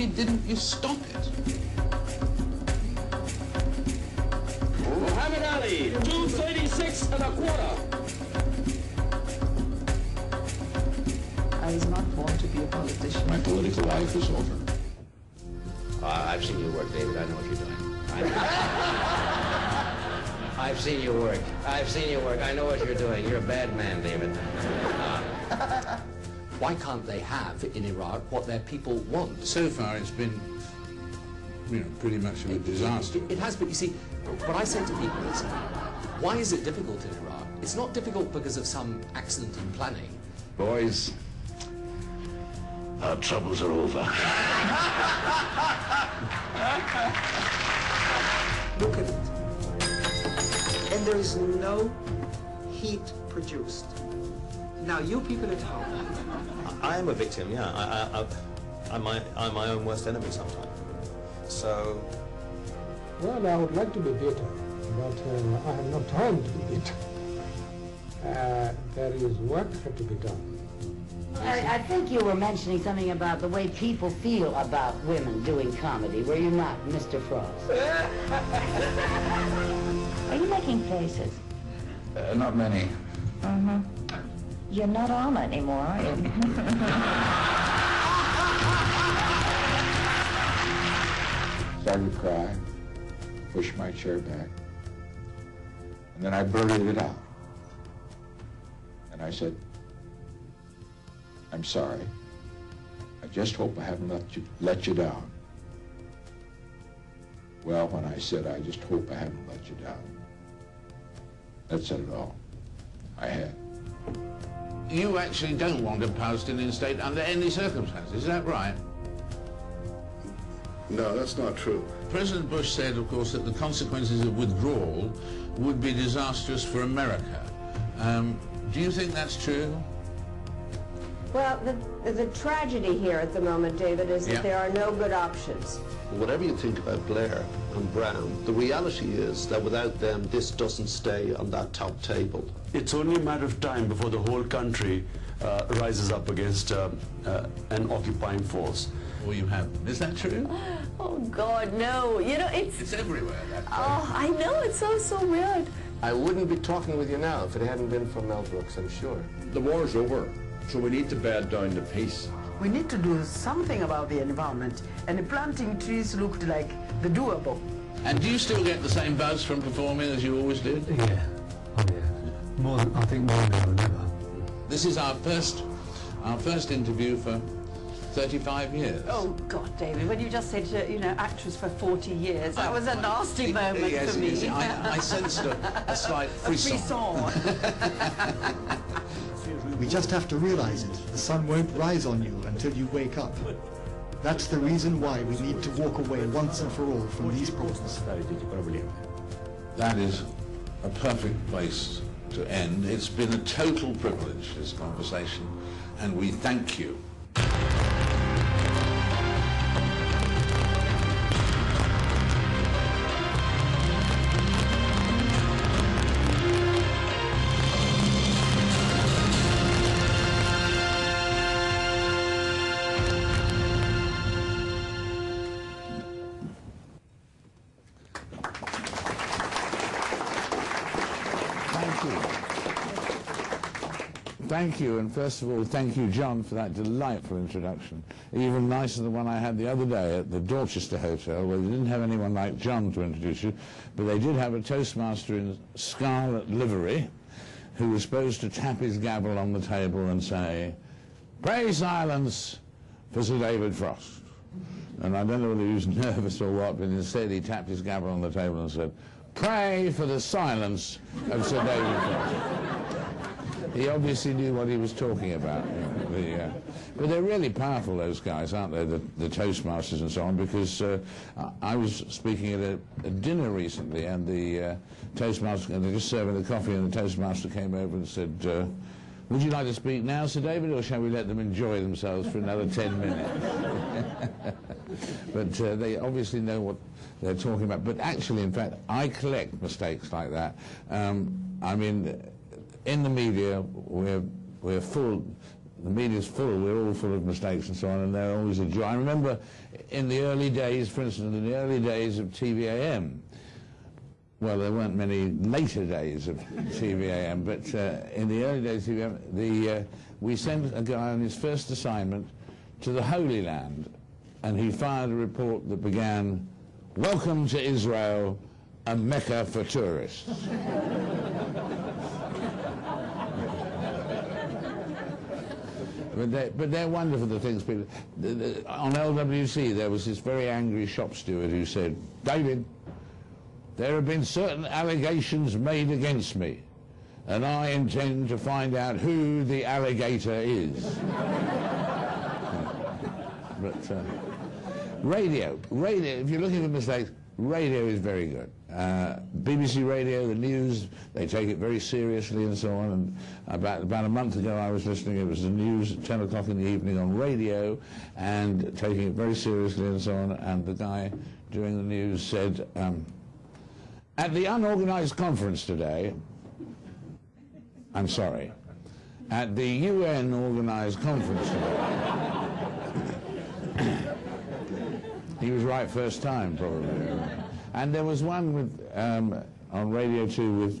didn't you stop it? Muhammad Ali, 236 and a quarter. I was not born to be a politician. My political life is over. I've seen you work, David. I know what you're doing. I've seen you work. I've seen you work. I know what you're doing. You're a bad man, David. Why can't they have in Iraq what their people want? So far, it's been, pretty much of a disaster. It has, but you see, what I say to people is, why is it difficult in Iraq? It's not difficult because of some accident in planning. Boys, our troubles are over. Look at it. And there is no heat produced. Now, you people at home. I am a victim, yeah. I'm my own worst enemy sometimes. So... Well, I would like to be bitter, but I am not trying to be bitter. There is work to be done. I think you were mentioning something about the way people feel about women doing comedy. Were you not, Mr. Frost? Are you making faces? Not many. Mm-hmm. You're not on anymore, are you? Started to cry, pushed my chair back, and then I blurted it out. And I said, I'm sorry. I just hope I haven't let you down. Well, when I said, I just hope I haven't let you down, that said it all. I had. You actually don't want a Palestinian state under any circumstances, is that right? No, that's not true. President Bush said, of course, that the consequences of withdrawal would be disastrous for America. Do you think that's true? Well, the tragedy here at the moment, David, is that there are no good options. Whatever you think about Blair and Brown, the reality is that without them, this doesn't stay on that top table. It's only a matter of time before the whole country rises up against an occupying force. Or you have. Is that true? Oh, God, no. You know, it's everywhere, that place. Oh, I know. It's so weird. I wouldn't be talking with you now if it hadn't been for Mel Brooks, I'm sure. The war's over, so we need to bed down the pace. We need to do something about the environment, and planting trees looked like the doable. And do you still get the same buzz from performing as you always did? Yeah. Oh, yeah. I think more now than ever. This is our first interview for 35 years. Oh, God, David, when you just said, actress for 40 years, that was a nasty moment for me. Yes, I sensed a slight frisson. We just have to realize it. The sun won't rise on you until you wake up. That's the reason why we need to walk away once and for all from these problems. That is a perfect place to end. It's been a total privilege, this conversation, and we thank you. Thank you, and first of all, thank you, John, for that delightful introduction. Even nicer than the one I had the other day at the Dorchester Hotel, where they didn't have anyone like John to introduce you, but they did have a Toastmaster in scarlet livery who was supposed to tap his gavel on the table and say, "Pray silence for Sir David Frost." And I don't know whether he was nervous or what, but instead he tapped his gavel on the table and said, "Pray for the silence of Sir David Frost." He obviously knew what he was talking about. But they're really powerful, those guys, aren't they, the Toastmasters and so on, because I was speaking at a dinner recently, and the Toastmaster, and they're just serving the coffee, and the Toastmaster came over and said, "Would you like to speak now, Sir David, or shall we let them enjoy themselves for another 10 minutes? But they obviously know what they're talking about. But actually, in fact, I collect mistakes like that. I mean, in the media, we're full. the media's full, we're all full of mistakes and so on, and they're always a joy. I remember in the early days, for instance, in the early days of TVAM, well, there weren't many later days of TVAM, but in the early days of TVAM, we sent a guy on his first assignment to the Holy Land, and he fired a report that began, "Welcome to Israel, a Mecca for tourists." But they're wonderful, the things people... on LWC, there was this very angry shop steward who said, "David, there have been certain allegations made against me, and I intend to find out who the alligator is." But radio, if you're looking for mistakes, radio is very good. BBC Radio, the news, they take it very seriously and so on. And about a month ago I was listening, it was the news at 10 o'clock in the evening on radio, and taking it very seriously and so on. And the guy doing the news said, "At the unorganized conference today," I'm sorry, "at the UN organized conference today," he was right first time, probably. And there was one with, on Radio 2 with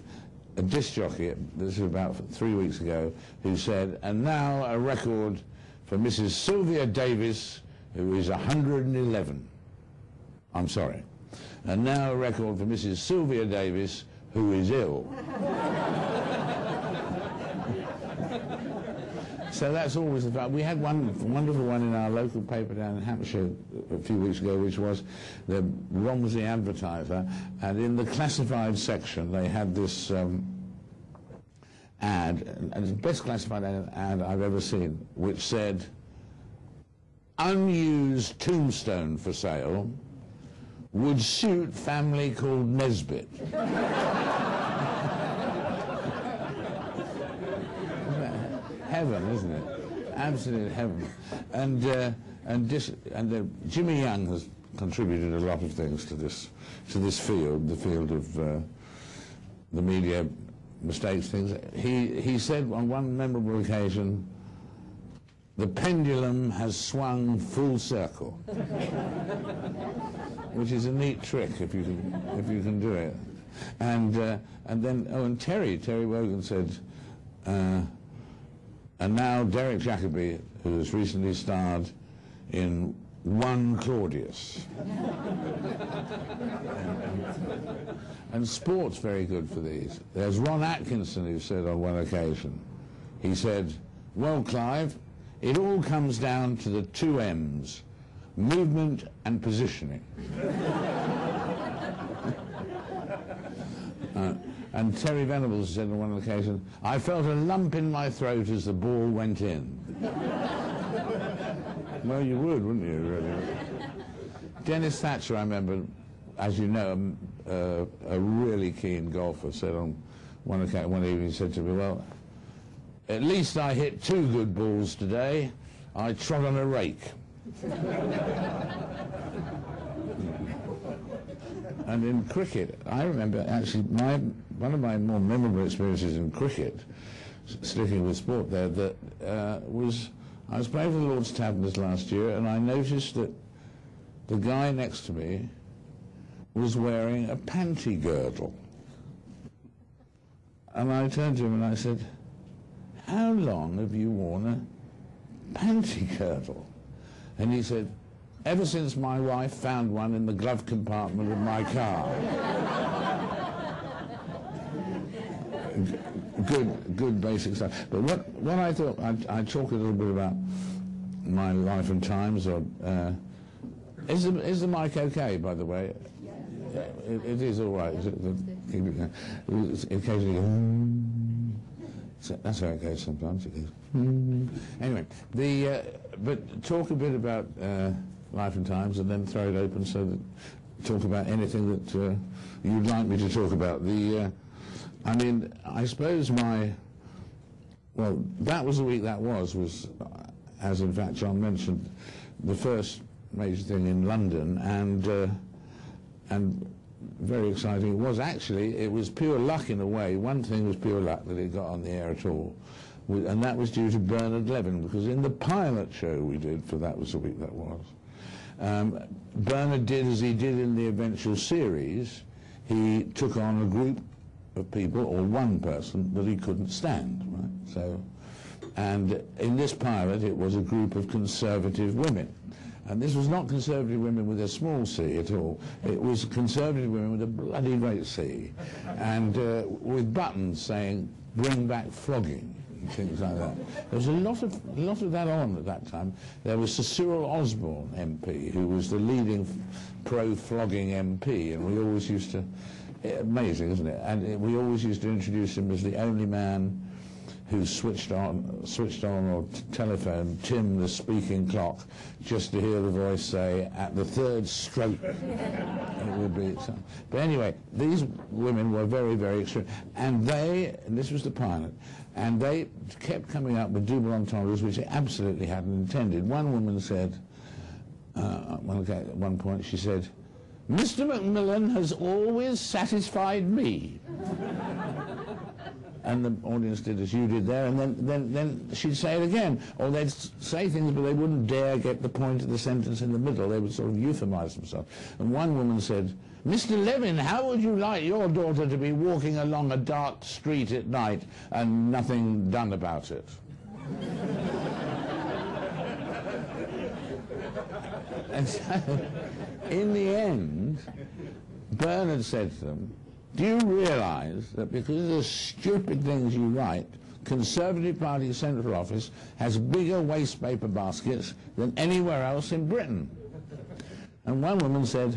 a disc jockey, this was about 3 weeks ago, who said, "And now a record for Mrs. Sylvia Davis, who is 111. I'm sorry. And now a record for Mrs. Sylvia Davis, who is ill." So that's always about. We had one wonderful one in our local paper down in Hampshire a few weeks ago, which was the Romsey Advertiser, and in the classified section they had this ad, and it's the best classified ad I've ever seen, which said, "Unused tombstone for sale, would suit family called Nesbitt." Heaven, isn't it? Absolute heaven. And Jimmy Young has contributed a lot of things to this field, the field of the media mistakes things. He said on one memorable occasion, "The pendulum has swung full circle," which is a neat trick if you can do it. And then Terry Wogan said. And now Derek Jacobi, who has recently starred in One Claudius. And sport's very good for these. There's Ron Atkinson who said on one occasion, he said, "Well, Clive, it all comes down to the 2 M's, movement and positioning." And Terry Venables said on one occasion, "I felt a lump in my throat as the ball went in." Well, you would, wouldn't you, really? Dennis Thatcher, I remember, as you know, a really keen golfer, said on one evening, he said to me, "Well, at least I hit 2 good balls today. I trod on a rake." And in cricket, I remember actually one of my more memorable experiences in cricket, sticking with sport there, that was I was playing for the Lord's Taverners last year, and I noticed that the guy next to me was wearing a panty girdle. And I turned to him and I said, "How long have you worn a panty girdle?" And he said, "Ever since my wife found one in the glove compartment of my car." Good basic stuff. But what I thought, I'd talk a little bit about my life and times. Or is the mic okay, by the way? It is all right. Occasionally, that's how it goes sometimes. It goes. Anyway, but talk a bit about life and times, and then throw it open so that talk about anything that you'd like me to talk about. I mean, I suppose that was the week that was, as in fact John mentioned, the first major thing in London, and very exciting. It was pure luck in a way. One thing was pure luck that it got on the air at all. and that was due to Bernard Levin, because in the pilot show we did for That Was the Week That Was, Bernard did as he did in the eventual series. He took on a group of people, or one person, that he couldn't stand, right? So, and in this pilot it was a group of conservative women. And this was not conservative women with a small c at all. It was conservative women with a bloody great C, and with buttons saying, "Bring back flogging," and things like that. There was a lot of that on at that time. There was Sir Cyril Osborne, MP, who was the leading pro-flogging MP, and we always used to, amazing, isn't it? And we always used to introduce him as the only man who switched on or telephone Tim the speaking clock, just to hear the voice say, "At the third stroke." It would be. But anyway, these women were very, very extreme, and this was the pilot, and they kept coming up with double entendres which they absolutely hadn't intended. One woman said, at one point she said, "Mr. Macmillan has always satisfied me." And the audience did as you did there, and then she'd say it again. Or they'd say things, but they wouldn't dare get the point of the sentence in the middle. They would sort of euphemize themselves. And one woman said, "Mr. Levin, how would you like your daughter to be walking along a dark street at night and nothing done about it?" And so, in the end, Bernard said to them, "Do you realise that because of the stupid things you write, Conservative Party Central Office has bigger waste paper baskets than anywhere else in Britain?" And one woman said,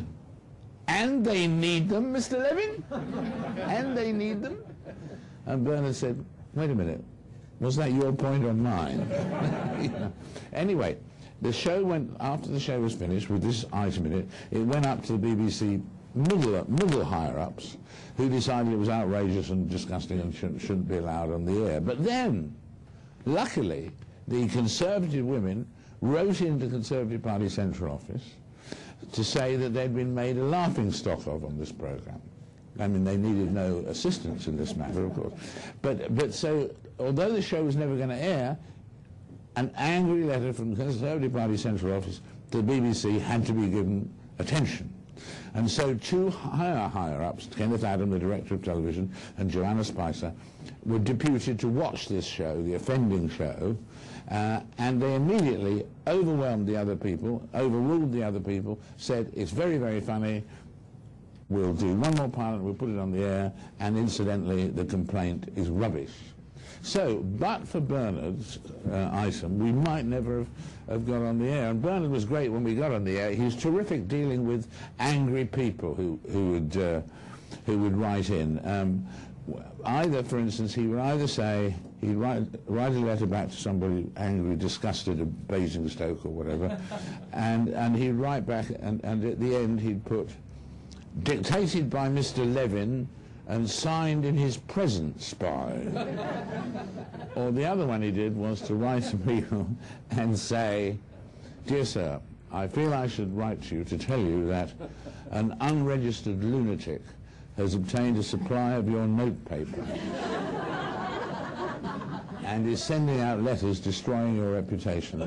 "And they need them, Mr. Levin? And they need them?" And Bernard said, "Wait a minute, was that your point or mine?" You know. Anyway, the show went, after the show was finished with this item in it, it went up to the BBC middle higher-ups, who decided it was outrageous and disgusting and shouldn't be allowed on the air. But then, luckily, the Conservative women wrote into Conservative Party Central Office to say that they'd been made a laughingstock of on this programme. I mean, they needed no assistance in this matter, of course. But so, although the show was never going to air, an angry letter from the Conservative Party Central Office to the BBC had to be given attention. And so two higher-ups, Kenneth Adam, the director of television, and Joanna Spicer, were deputed to watch this show, the offending show, and they immediately overwhelmed the other people, overruled the other people, said, "It's very, very funny, we'll do one more pilot, we'll put it on the air, and incidentally, the complaint is rubbish." So, but for Bernard's item, we might never have got on the air. And Bernard was great when we got on the air. He was terrific dealing with angry people who would write in. Either, for instance, he would either say, he'd write a letter back to somebody angry, disgusted at Basingstoke or whatever, and he'd write back, and at the end he'd put, "Dictated by Mr. Levin, and signed in his presence by." Or the other one he did was to write to people and say, "Dear sir, I feel I should write to you to tell you that an unregistered lunatic has obtained a supply of your notepaper and is sending out letters destroying your reputation."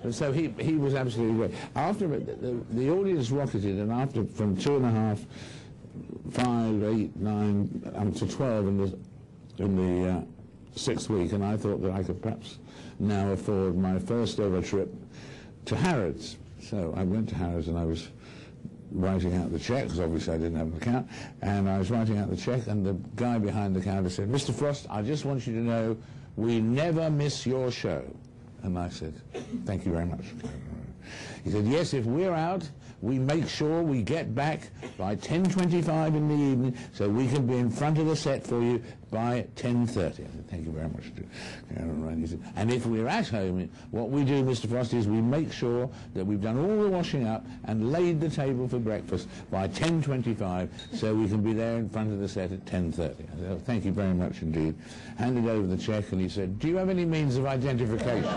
And so he was absolutely great. After the audience rocketed, and after from 2.5, 5, 8, 9, to 12 in the 6th week, and I thought that I could perhaps now afford my first ever trip to Harrods. So I went to Harrods and I was writing out the cheque, because obviously I didn't have an account, and I was writing out the cheque, and the guy behind the counter said, "Mr. Frost, I just want you to know we never miss your show." And I said, "Thank you very much." He said, "Yes, if we're out, we make sure we get back by 10:25 in the evening so we can be in front of the set for you by 10:30. I said, "Thank you very much." He said, "And if we're at home, what we do, Mr. Frost, is we make sure that we've done all the washing up and laid the table for breakfast by 10:25 so we can be there in front of the set at 10:30. I said, "Oh, thank you very much indeed." Handed over the cheque and he said, "Do you have any means of identification?"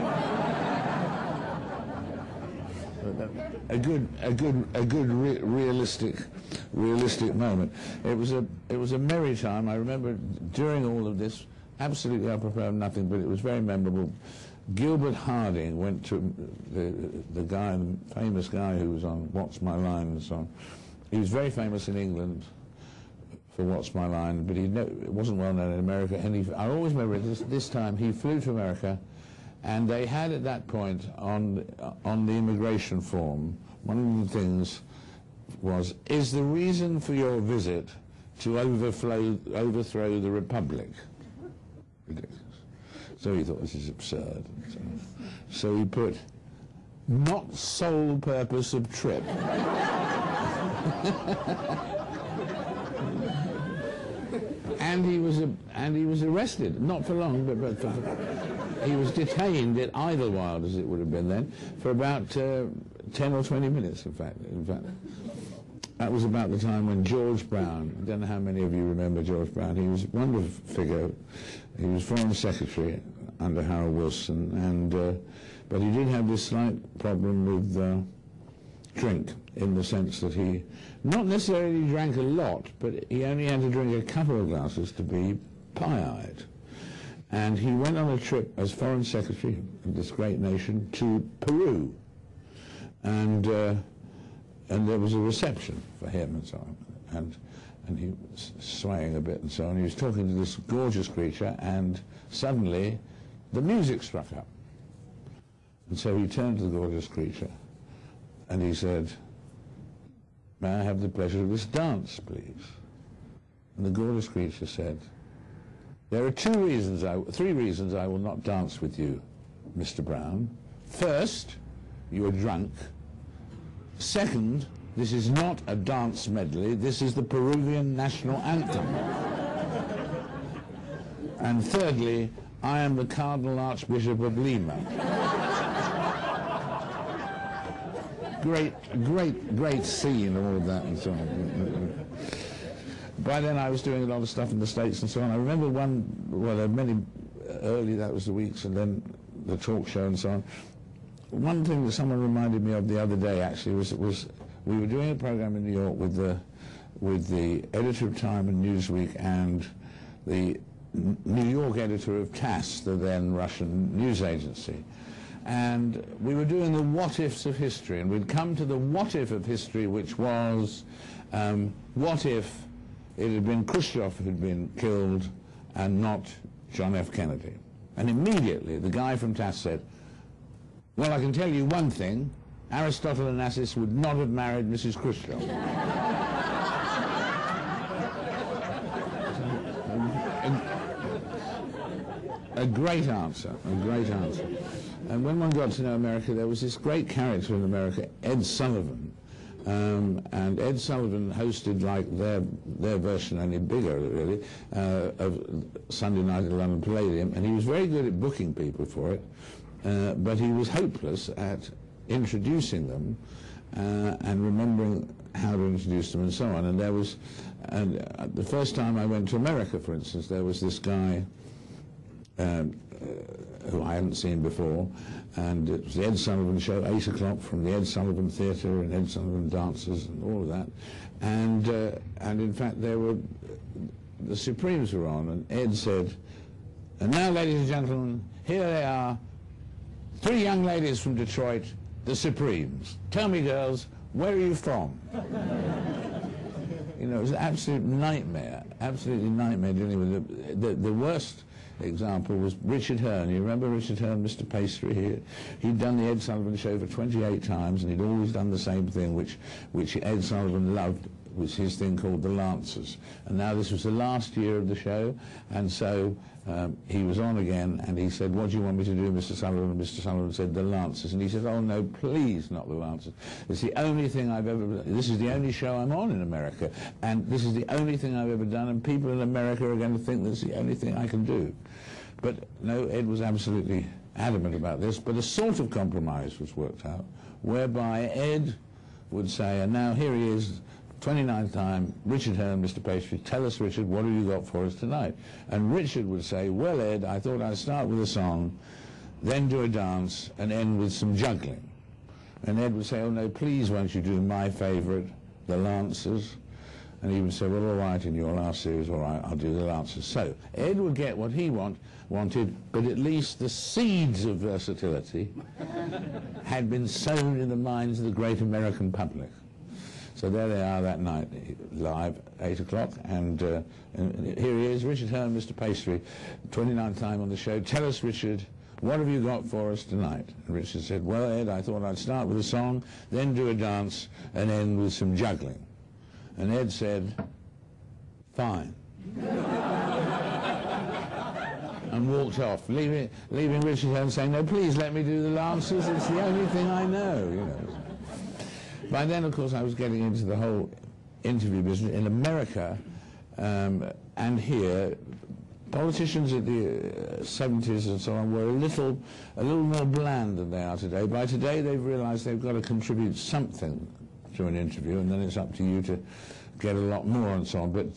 A good realistic moment. It was a merry time. I remember during all of this, absolutely I prefer nothing, but it was very memorable. Gilbert Harding went to the guy, the famous guy who was on What's My Line and so on. He was very famous in England for What's My Line, but it wasn't well known in America. And I always remember this time he flew to America, and they had at that point on the immigration form, one of the things was, is the reason for your visit to overthrow the Republic? Ridiculous. So he thought, this is absurd. So he put, not sole purpose of trip. And he was arrested, not for long, but he was detained at Idlewild, as it would have been then, for about 10 or 20 minutes, in fact. That was about the time when George Brown, I don't know how many of you remember George Brown, he was a wonderful figure. He was Foreign Secretary under Harold Wilson, and but he did have this slight problem with drink, in the sense that he not necessarily drank a lot, but he only had to drink a couple of glasses to be pie-eyed. And he went on a trip as Foreign Secretary of this great nation to Peru, and there was a reception for him and so on, and he was swaying a bit and so on. He was talking to this gorgeous creature, and suddenly the music struck up. And so he turned to the gorgeous creature and he said, may I have the pleasure of this dance, please? And the gorgeous creature said, there are three reasons I will not dance with you, Mr. Brown. First, you are drunk. Second, this is not a dance medley, this is the Peruvian national anthem. And thirdly, I am the Cardinal Archbishop of Lima. Great scene, all of that and so on. By then I was doing a lot of stuff in the States and so on. I remember there were many early, that was the weeks, and then the talk show and so on. One thing that someone reminded me of the other day, actually, was we were doing a program in New York with the editor of Time and Newsweek and the New York editor of TASS, the then Russian news agency. And we were doing the what-ifs of history, and we'd come to the what-if of history, which was, what if it had been Khrushchev who had been killed and not John F. Kennedy? And immediately the guy from TASS said, well, I can tell you one thing, Aristotle Onassis would not have married Mrs. Khrushchev. A great answer, a great answer. And when one got to know America, there was this great character in America, Ed Sullivan. And Ed Sullivan hosted like their version, only bigger really, of Sunday Night at the London Palladium, and he was very good at booking people for it, but he was hopeless at introducing them and remembering how to introduce them and so on. And there was, the first time I went to America, for instance, there was this guy who I hadn't seen before, and it was the Ed Sullivan Show, 8 o'clock, from the Ed Sullivan Theatre and Ed Sullivan Dancers and all of that. And in fact, the Supremes were on, and Ed said, and now, ladies and gentlemen, here they are, 3 young ladies from Detroit, the Supremes. Tell me, girls, where are you from? You know, it was an absolute nightmare, absolutely nightmare dealing with it. The worst example was Richard Hearn. You remember Richard Hearn, Mr. Pastry? He'd done the Ed Sullivan Show for 28 times, and he'd always done the same thing, which Ed Sullivan loved, was his thing called the Lancers. And now this was the last year of the show, and so he was on again, and he said, what do you want me to do, Mr. Sullivan? And Mr. Sullivan said, the Lancers. And he said, oh no, please, not the Lancers. It's the only thing I've ever, this is the only show I'm on in America, and this is the only thing I've ever done, and people in America are going to think that's the only thing I can do. But no, Ed was absolutely adamant about this, but a sort of compromise was worked out, whereby Ed would say, and now here he is, 29th time, Richard Hearn, Mr. Pastry, tell us, Richard, what have you got for us tonight? And Richard would say, well, Ed, I thought I'd start with a song, then do a dance, and end with some juggling. And Ed would say, oh no, please won't you do my favourite, the Lancers? And he would say, well, all right, in your last series, all right, I'll do the answers. So Ed would get what he wanted, but at least the seeds of versatility had been sown in the minds of the great American public. So there they are that night, live, 8 o'clock, and here he is, Richard Hearn, Mr. Pastry, 29th time on the show. Tell us, Richard, what have you got for us tonight? And Richard said, well, Ed, I thought I'd start with a song, then do a dance, and end with some juggling. And Ed said, fine. And walked off, leaving Richard Hearn saying, no, please let me do the dances, it's the only thing I know, you know. By then, of course, I was getting into the whole interview business. In America and here, politicians at the 70s and so on were a little more bland than they are today. By today, they've realized they've got to contribute something to an interview, and then it's up to you to get a lot more and so on. But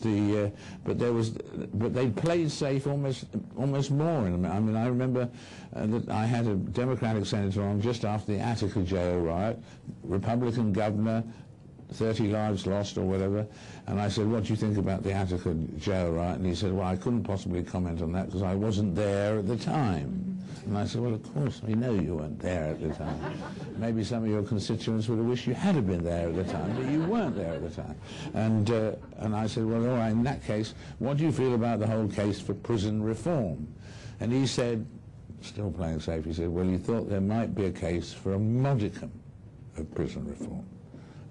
they played safe almost more. I mean, I remember that I had a Democratic senator on just after the Attica jail riot, Republican governor, 30 lives lost or whatever, and I said, what do you think about the Attica jail riot? And he said, well, I couldn't possibly comment on that because I wasn't there at the time. And I said, well, of course, we know you weren't there at the time. Maybe some of your constituents would have wished you had been there at the time, but you weren't there at the time. And I said, well, all right, in that case, what do you feel about the whole case for prison reform? And he said, still playing safe, he said, well, he thought there might be a case for a modicum of prison reform.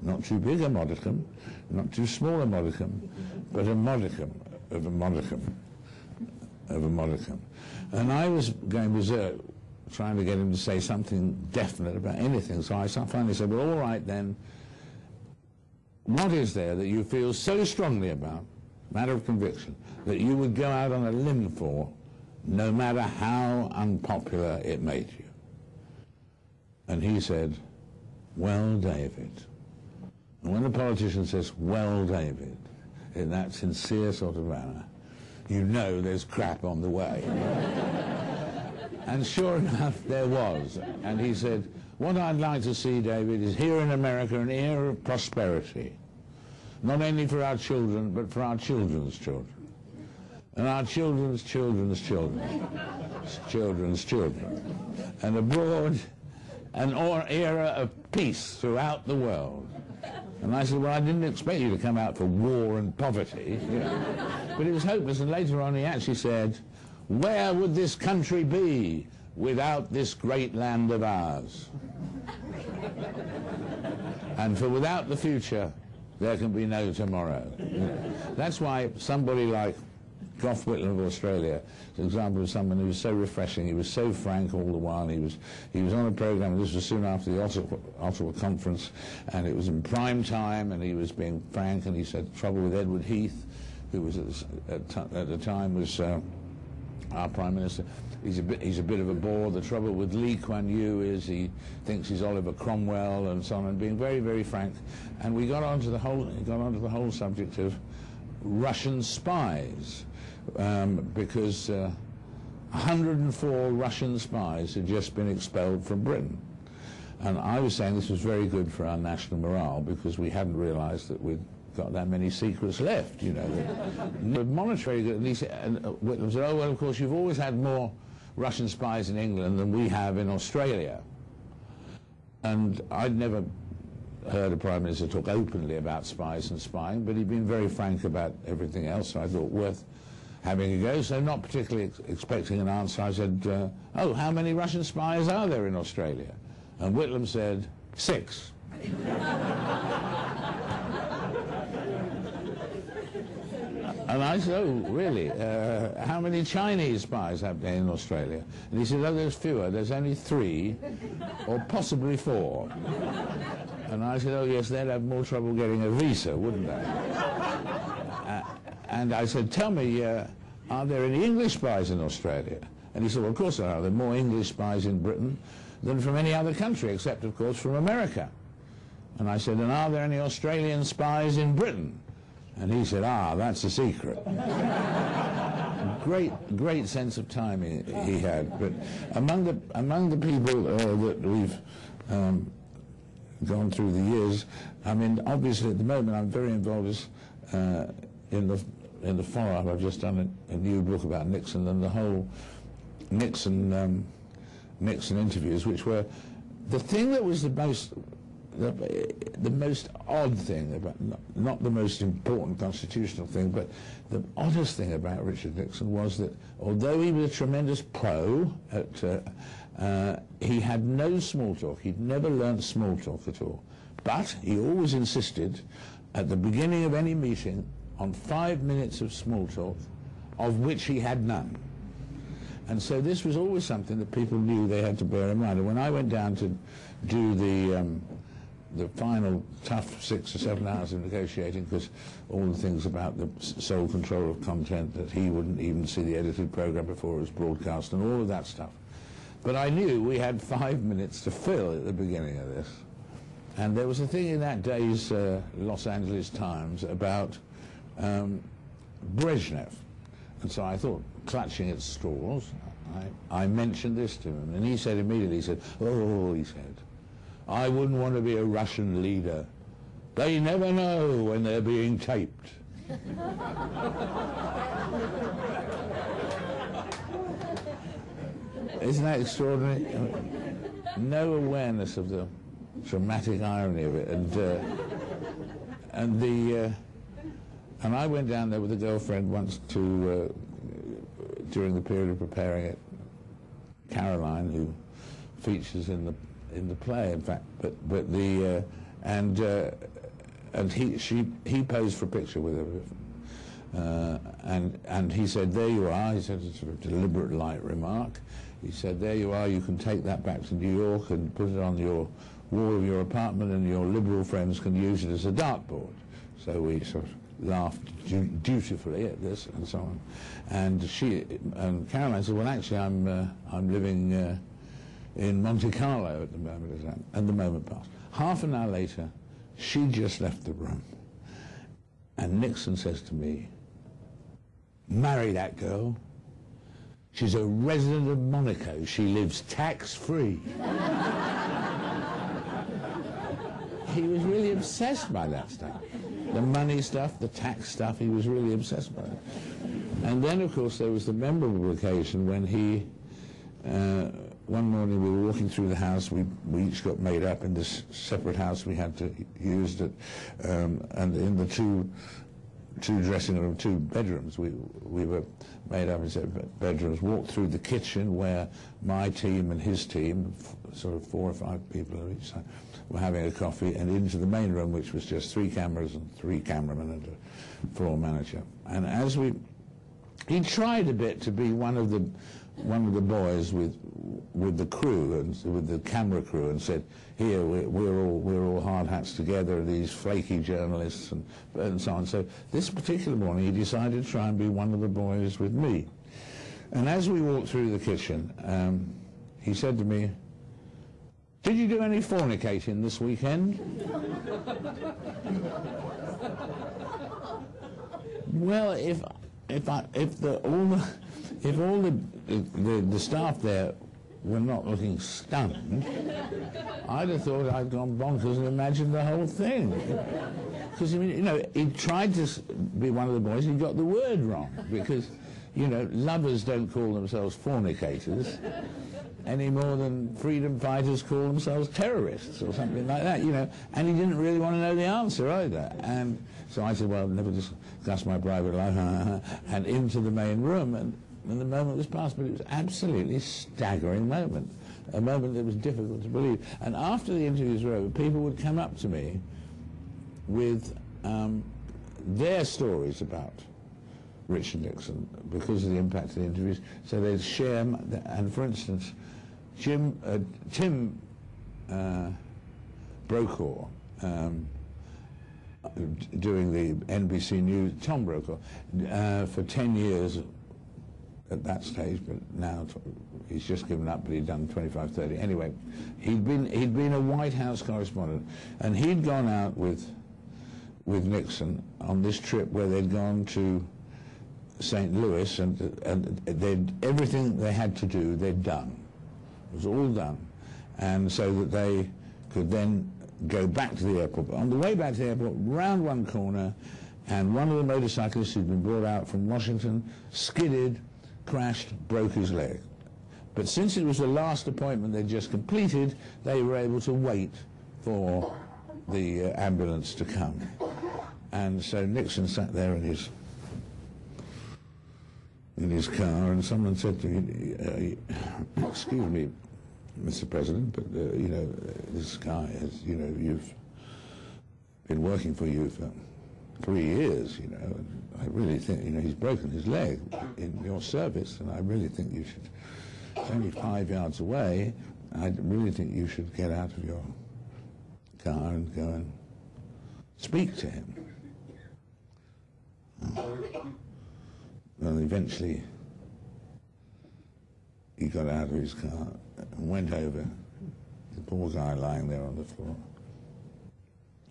Not too big a modicum, not too small a modicum, but a modicum of a modicum of a modicum. And I was going berserk trying to get him to say something definite about anything. So I finally said, well, all right then, what is there that you feel so strongly about, matter of conviction, that you would go out on a limb for, no matter how unpopular it made you? And he said, well, David. And when a politician says, well, David, in that sincere sort of manner, you know there's crap on the way. And sure enough, there was. And he said, what I'd like to see, David, is here in America an era of prosperity, not only for our children, but for our children's children, and our children's children's children, children's children, and abroad, an era of peace throughout the world. And I said, well, I didn't expect you to come out for war and poverty, you know. But it was hopeless, and later on he actually said, where would this country be without this great land of ours? And for without the future, there can be no tomorrow. You know. That's why somebody like Gough Whitlam of Australia is an example of someone who was so refreshing. He was so frank all the while. He was on a program, and this was soon after the Ottawa conference, and it was in prime time, and he was being frank, and he said trouble with Edward Heath, who was at the time was our Prime Minister. He's a bit of a bore. The trouble with Lee Kuan Yew is he thinks he's Oliver Cromwell and so on, and being very, very frank. And we got onto the whole subject of Russian spies. Because 104 Russian spies had just been expelled from Britain. And I was saying this was very good for our national morale because we hadn't realized that we'd got that many secrets left, you know. Monetary, and Whitlam said, oh, well, of course, you've always had more Russian spies in England than we have in Australia. And I'd never heard a Prime Minister talk openly about spies and spying, but he'd been very frank about everything else, so I thought worth having a go. So not particularly expecting an answer, I said, oh, how many Russian spies are there in Australia? And Whitlam said, 6. And I said, oh, really? How many Chinese spies have they in Australia? And he said, oh, there's fewer. There's only 3, or possibly 4. And I said, oh, yes, they'd have more trouble getting a visa, wouldn't they? And I said, tell me, are there any English spies in Australia? And he said, well, of course there are. There are more English spies in Britain than from any other country, except, of course, from America. And I said, and are there any Australian spies in Britain? And he said, ah, that's a secret. Great sense of timing he had. But among the people that we've gone through the years, I mean, obviously at the moment I'm very involved as in the follow-up, I've just done a new book about Nixon and the whole Nixon interviews, which were the thing that was the most odd thing about, not the most important constitutional thing, but the oddest thing about Richard Nixon was that although he was a tremendous pro, he had no small talk. He'd never learned small talk at all. But he always insisted at the beginning of any meeting on 5 minutes of small talk, of which he had none. And so this was always something that people knew they had to bear in mind. And when I went down to do the final tough 6 or 7 hours of negotiating, because all the things about the sole control of content, that he wouldn't even see the edited program before it was broadcast, and all of that stuff. But I knew we had 5 minutes to fill at the beginning of this. And there was a thing in that day's Los Angeles Times about Brezhnev. And so I thought, clutching at straws, I mentioned this to him. And he said immediately, he said, "Oh," he said, "I wouldn't want to be a Russian leader. They never know when they're being taped." Isn't that extraordinary? No awareness of the dramatic irony of it. And I went down there with a girlfriend once to during the period of preparing it, Caroline, who features in the play, in fact. But he posed for a picture with her, and he said, "There you are." He said, a sort of deliberate light remark. He said, "There you are. You can take that back to New York and put it on your wall of your apartment, and your liberal friends can use it as a dartboard." So we sort of laughed dutifully at this and so on. And Caroline said, "Well, actually, I'm living in Monte Carlo at the moment," and the moment passed. Half an hour later, she just left the room, and Nixon says to me, "Marry that girl. She's a resident of Monaco. She lives tax-free." He was really obsessed by that stuff. The money stuff, the tax stuff, he was really obsessed by it. And then, of course, there was the memorable occasion when he, one morning we were walking through the house, we each got made up in this separate house we had to use it, and in the two dressing rooms, 2 bedrooms, we were made up in separate bedrooms, walked through the kitchen where my team and his team, sort of 4 or 5 people on each side, were having a coffee, and into the main room, which was just 3 cameras and 3 cameramen and a floor manager. And as he tried a bit to be one of the boys with the crew and with the camera crew, and said, "Here we're all hard hats together, these flaky journalists," and so on. So this particular morning, he decided to try and be one of the boys with me. And as we walked through the kitchen, he said to me, "Did you do any fornicating this weekend?" Well, if all the staff there were not looking stunned, I'd have thought I'd gone bonkers and imagined the whole thing. Because, I mean, you know, he tried to be one of the boys, he got the word wrong, because, you know, lovers don't call themselves fornicators any more than freedom fighters call themselves terrorists or something like that, you know, and he didn't really want to know the answer either. And so I said, "Well, never discuss my private life," and into the main room, and the moment was past, but it was absolutely staggering moment, a moment that was difficult to believe. And after the interviews were over, people would come up to me with their stories about Richard Nixon because of the impact of the interviews. So they'd share, and for instance, Tim Brokaw, doing the NBC News, Tom Brokaw, for 10 years at that stage, but now he's just given up, but he'd done 25, 30. Anyway, he'd been a White House correspondent, and he'd gone out with Nixon on this trip where they'd gone to St. Louis, and everything they had to do, they'd done. It was all done. And so that they could then go back to the airport. But on the way back to the airport, round one corner, And one of the motorcyclists who'd been brought out from Washington skidded, crashed, broke his leg. But since it was the last appointment they'd just completed, they were able to wait for the ambulance to come. And so Nixon sat there in his car, and someone said to him, excuse me, Mr. President, but, you know, this guy has, you know, you've been working for you for 3 years, you know, and I really think, you know, he's broken his leg in your service, and I really think you should, it's only 5 yards away, I really think you should get out of your car and go and speak to him. Well, eventually he got out of his car and went over, the poor guy lying there on the floor.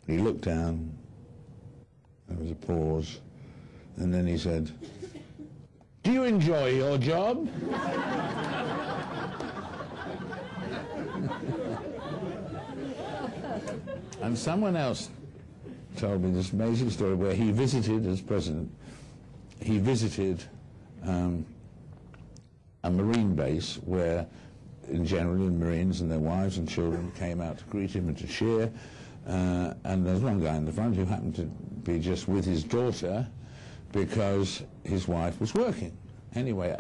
He looked down, there was a pause, and then he said, "Do you enjoy your job?" And someone else told me this amazing story where he visited, as president, he visited a Marine base where, in general, the Marines and their wives and children came out to greet him and to cheer. And there's one guy in the front who happened to be just with his daughter because his wife was working. Anyway,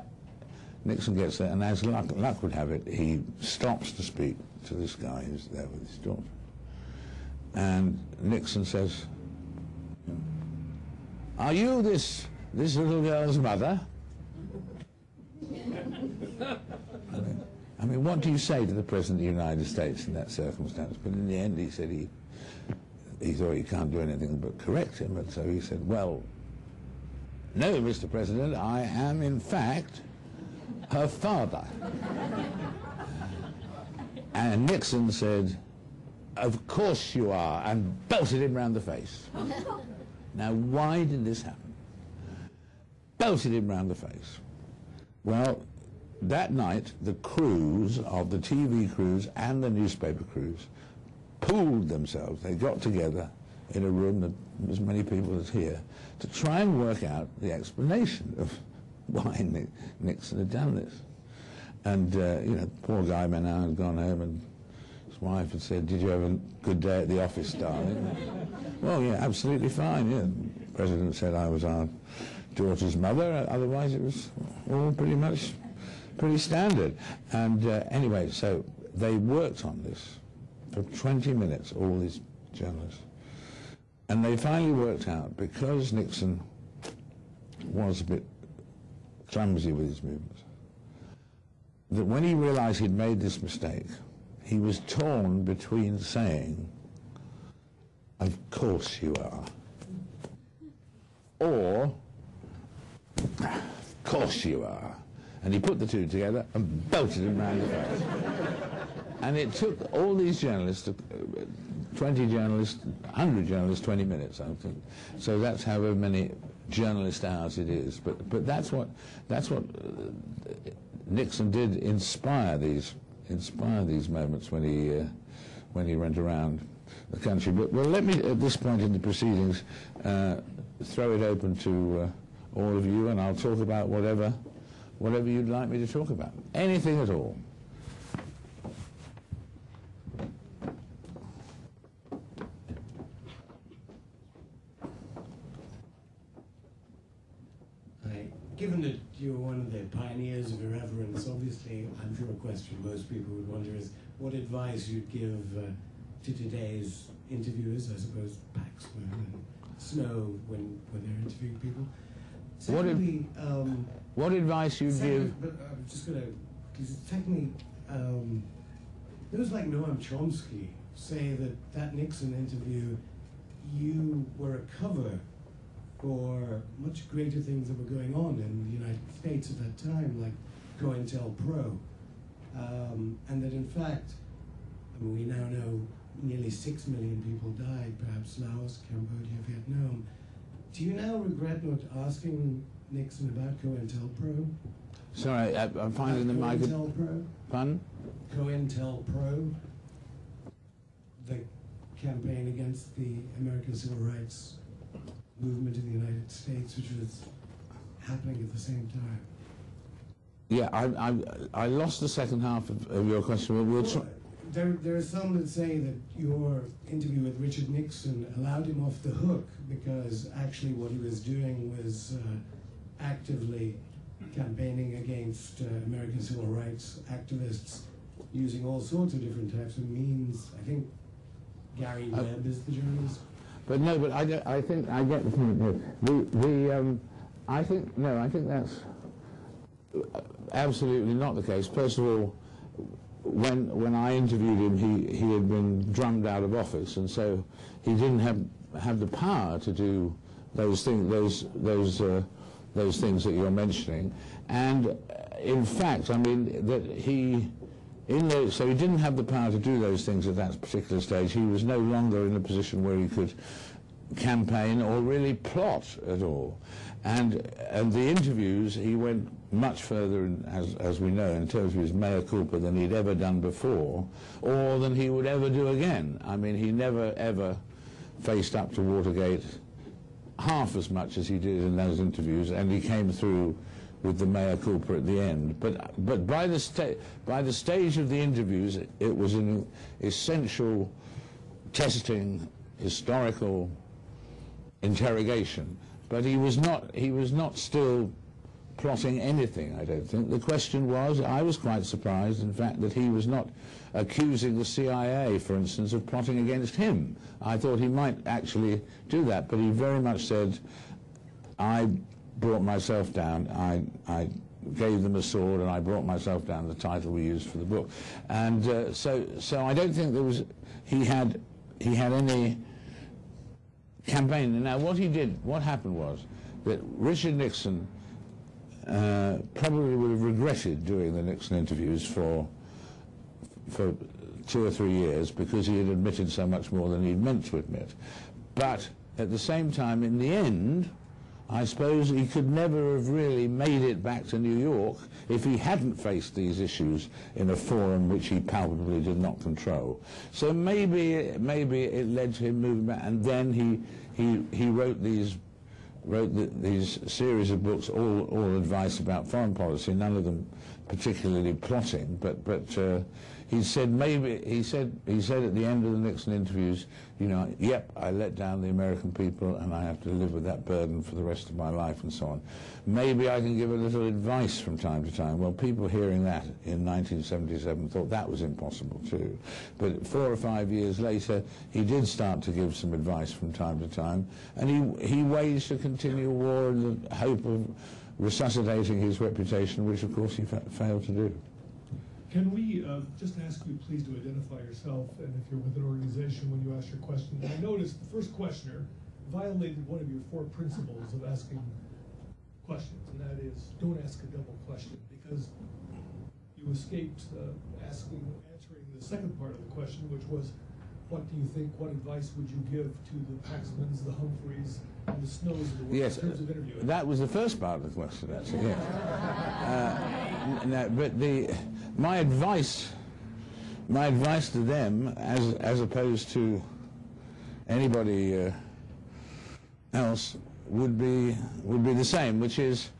Nixon gets there, and as luck would have it, he stops to speak to this guy who's there with his daughter. And Nixon says, "Are you this little girl's mother?" I mean, what do you say to the President of the United States in that circumstance? But in the end, he said he thought he can't do anything but correct him, and so he said, "Well, no, Mr. President, I am, in fact, her father." And Nixon said, "Of course you are," and belted him round the face. Now, why did this happen? Belted him round the face. Well, that night, the crews of the TV crews and the newspaper crews pooled themselves. They got together in a room that as many people as here to try and work out the explanation of why Nixon had done this. And, you know, the poor guy by now had gone home, and his wife had said, "Did you have a good day at the office, darling?" "Well, yeah, absolutely fine, yeah." The President said I was our daughter's mother, otherwise it was all pretty standard. And anyway, so they worked on this for 20 minutes, all these journalists. And they finally worked out, because Nixon was a bit clumsy with his movements, that when he realized he'd made this mistake, he was torn between saying, "Of course you are," or, "Of course you are." And he put the two together and belted him round the face. And it took all these journalists, 20 journalists, 100 journalists, 20 minutes, I think. So that's however many journalist hours it is. But that's what Nixon did inspire these moments when he went around the country. But well, let me at this point in the proceedings throw it open to all of you, and I'll talk about whatever you'd like me to talk about, anything at all. Given that you're one of the pioneers of irreverence, obviously, I'm sure a question most people would wonder is what advice you'd give to today's interviewers, I suppose Paxman and Snow, when they're interviewing people. Secondly, what advice you'd give? But I'm just going to, because secondly, those like Noam Chomsky say that Nixon interview, you were a cover for much greater things that were going on in the United States at that time, like COINTELPRO. And that in fact, I mean, we now know nearly 6 million people died, perhaps Laos, Cambodia, Vietnam. Do you now regret not asking Nixon about COINTELPRO? Sorry, I'm finding the mic. COINTELPRO? Pardon? COINTELPRO, the campaign against the American Civil Rights movement in the United States, which was happening at the same time. Yeah, I lost the second half of your question. We'll there are some that say that your interview with Richard Nixon allowed him off the hook because actually what he was doing was actively campaigning against American civil rights activists using all sorts of different types of means. I think Gary Webb is the journalist. But no, but I think I get the point here. I think that's absolutely not the case. First of all, when I interviewed him, he had been drummed out of office, and so he didn't have the power to do those things that you're mentioning. And in fact, I mean that so he didn't have the power to do those things at that particular stage. He was no longer in a position where he could campaign or really plot at all. And the interviews, he went much further, as we know, in terms of his mea culpa than he'd ever done before, or than he would ever do again. I mean, he never, ever faced up to Watergate half as much as he did in those interviews, and he came through with the mea culpa at the end. But by the stage of the interviews, it was an essential testing, historical interrogation. But he was not still plotting anything, I don't think. The question was, I was quite surprised, in fact, that he was not accusing the CIA, for instance, of plotting against him. I thought he might actually do that, but he very much said, I brought myself down, I gave them a sword and I brought myself down, the title we used for the book. And so I don't think he had any campaign. Now what happened was that Richard Nixon probably would have regretted doing the Nixon interviews for 2 or 3 years, because he had admitted so much more than he'd meant to admit. But at the same time, in the end, I suppose he could never have really made it back to New York if he hadn't faced these issues in a forum which he palpably did not control. So maybe it led to him moving back, and then he wrote these series of books, all advice about foreign policy, none of them particularly plotting, but he said at the end of the Nixon interviews, you know, yep, I let down the American people and I have to live with that burden for the rest of my life and so on. Maybe I can give a little advice from time to time. Well, people hearing that in 1977 thought that was impossible too. But 4 or 5 years later, he did start to give some advice from time to time, and he waged a continual war in the hope of resuscitating his reputation, which of course he failed to do. Can we just ask you please to identify yourself and if you're with an organization when you ask your question? I noticed the first questioner violated one of your 4 principles of asking questions, and that is don't ask a double question, because you escaped answering the second part of the question, which was what do you think, what advice would you give to the Paxmans, the Humphreys, and the Snows of the world in terms of interviewing? That was the first part of the question, actually, yes. No, but my advice to them, as opposed to anybody else, would be the same, which is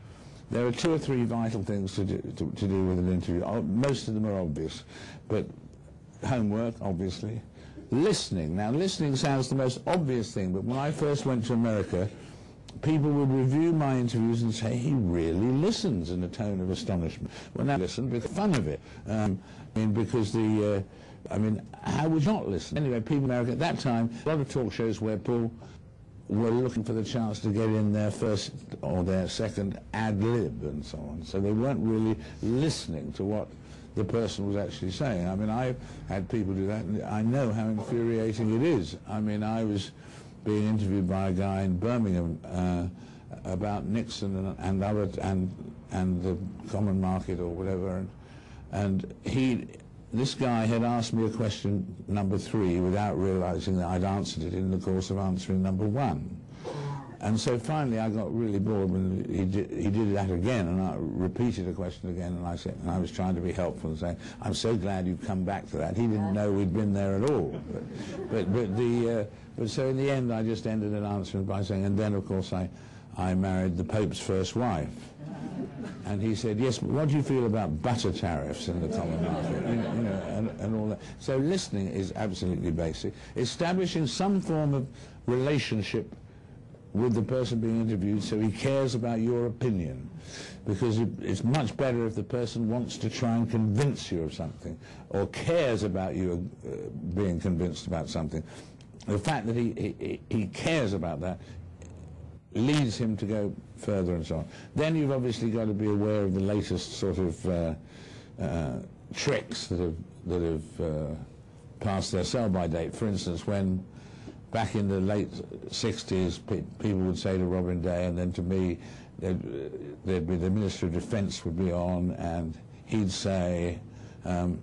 there are 2 or 3 vital things to do with an interview. Most of them are obvious, but homework, obviously. Listening. Now, listening sounds the most obvious thing, but when I first went to America, people would review my interviews and say, he really listens, in a tone of astonishment. Well, now listen, because fun of it. Because how would you not listen? Anyway, people in America at that time, a lot of talk shows where people were looking for the chance to get in their first or their second ad lib and so on. So they weren't really listening to what the person was actually saying. I mean, I've had people do that, and I know how infuriating it is. I mean, I was being interviewed by a guy in Birmingham about Nixon and the common market or whatever, and this guy had asked me a question number 3 without realizing that I'd answered it in the course of answering number 1. And so finally I got really bored when he did that again, and I repeated the question again, and I said, and I was trying to be helpful and saying, I'm so glad you've come back to that. He didn't know we'd been there at all. But so in the end I just ended an answer by saying, and then of course I married the Pope's first wife. And he said, yes, but what do you feel about butter tariffs in the common market? And all that. So listening is absolutely basic. Establishing some form of relationship with the person being interviewed so he cares about your opinion. Because it's much better if the person wants to try and convince you of something or cares about you being convinced about something. The fact that he cares about that leads him to go further and so on. Then you've obviously got to be aware of the latest sort of tricks that have passed their sell-by date. For instance, when back in the late 60s, people would say to Robin Day, and then to me, there'd be the Minister of Defence would be on, and he'd say, well,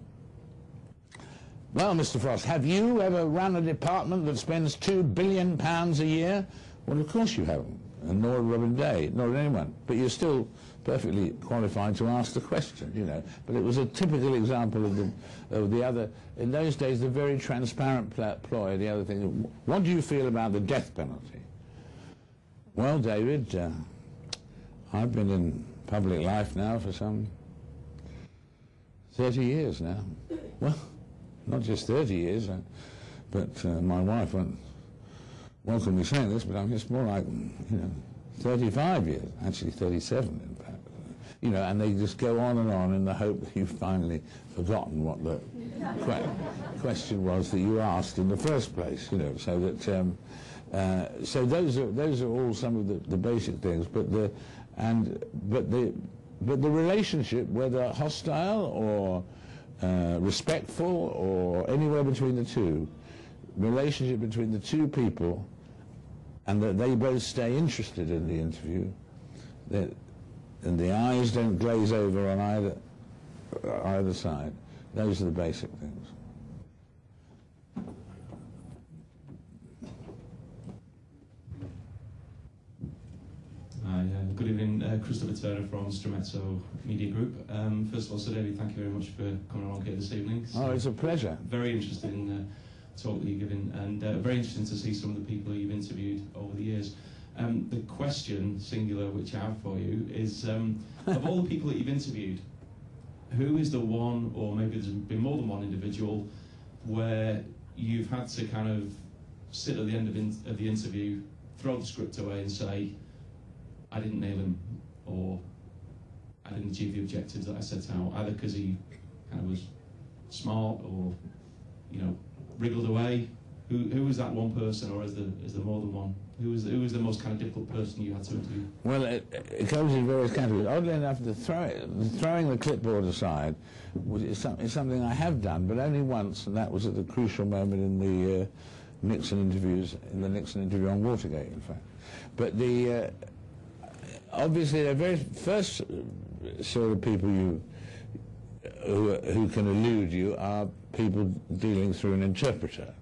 Mr. Frost, have you ever run a department that spends £2 billion a year? Well, of course you haven't, and nor Robin Day, nor anyone. But you're still perfectly qualified to ask the question, you know. But it was a typical example of the other, in those days, the very transparent ploy, the other thing. What do you feel about the death penalty? Well, David, I've been in public life now for some 30 years now. Well, not just 30 years, but my wife won't welcome me saying this, but I'm just more like, 35 years, actually 37 in fact. And they just go on in the hope that you've finally forgotten what the question was that you asked in the first place, so that so those are all some of the basic things, but the relationship, whether hostile or respectful or anywhere between the two, relationship between the two people, and that they both stay interested in the interview, and the eyes don't glaze over on either side. Those are the basic things. Hi, good evening. Christopher Turner from Stromezzo Media Group. First of all, Sir David, thank you very much for coming along here this evening. Oh, it's a pleasure. Very interesting talk that you're giving, and very interesting to see some of the people you've interviewed over the years. The question, singular, which I have for you is, of all the people that you've interviewed, who is the one, or maybe there's been more than one individual, where you've had to kind of sit at the end of the interview, throw the script away and say, I didn't nail him, or I didn't achieve the objectives that I set out, either because he kind of was smart or, wriggled away? Who was that one person, or is there more than one? Who was the most kind of difficult person you had to interview? Well, it comes in various categories. Oddly enough, throwing the clipboard aside is something I have done, but only once, and that was at the crucial moment in the Nixon interviews, in the Nixon interview on Watergate, in fact. But obviously the very first sort of people who can elude you are people dealing through an interpreter.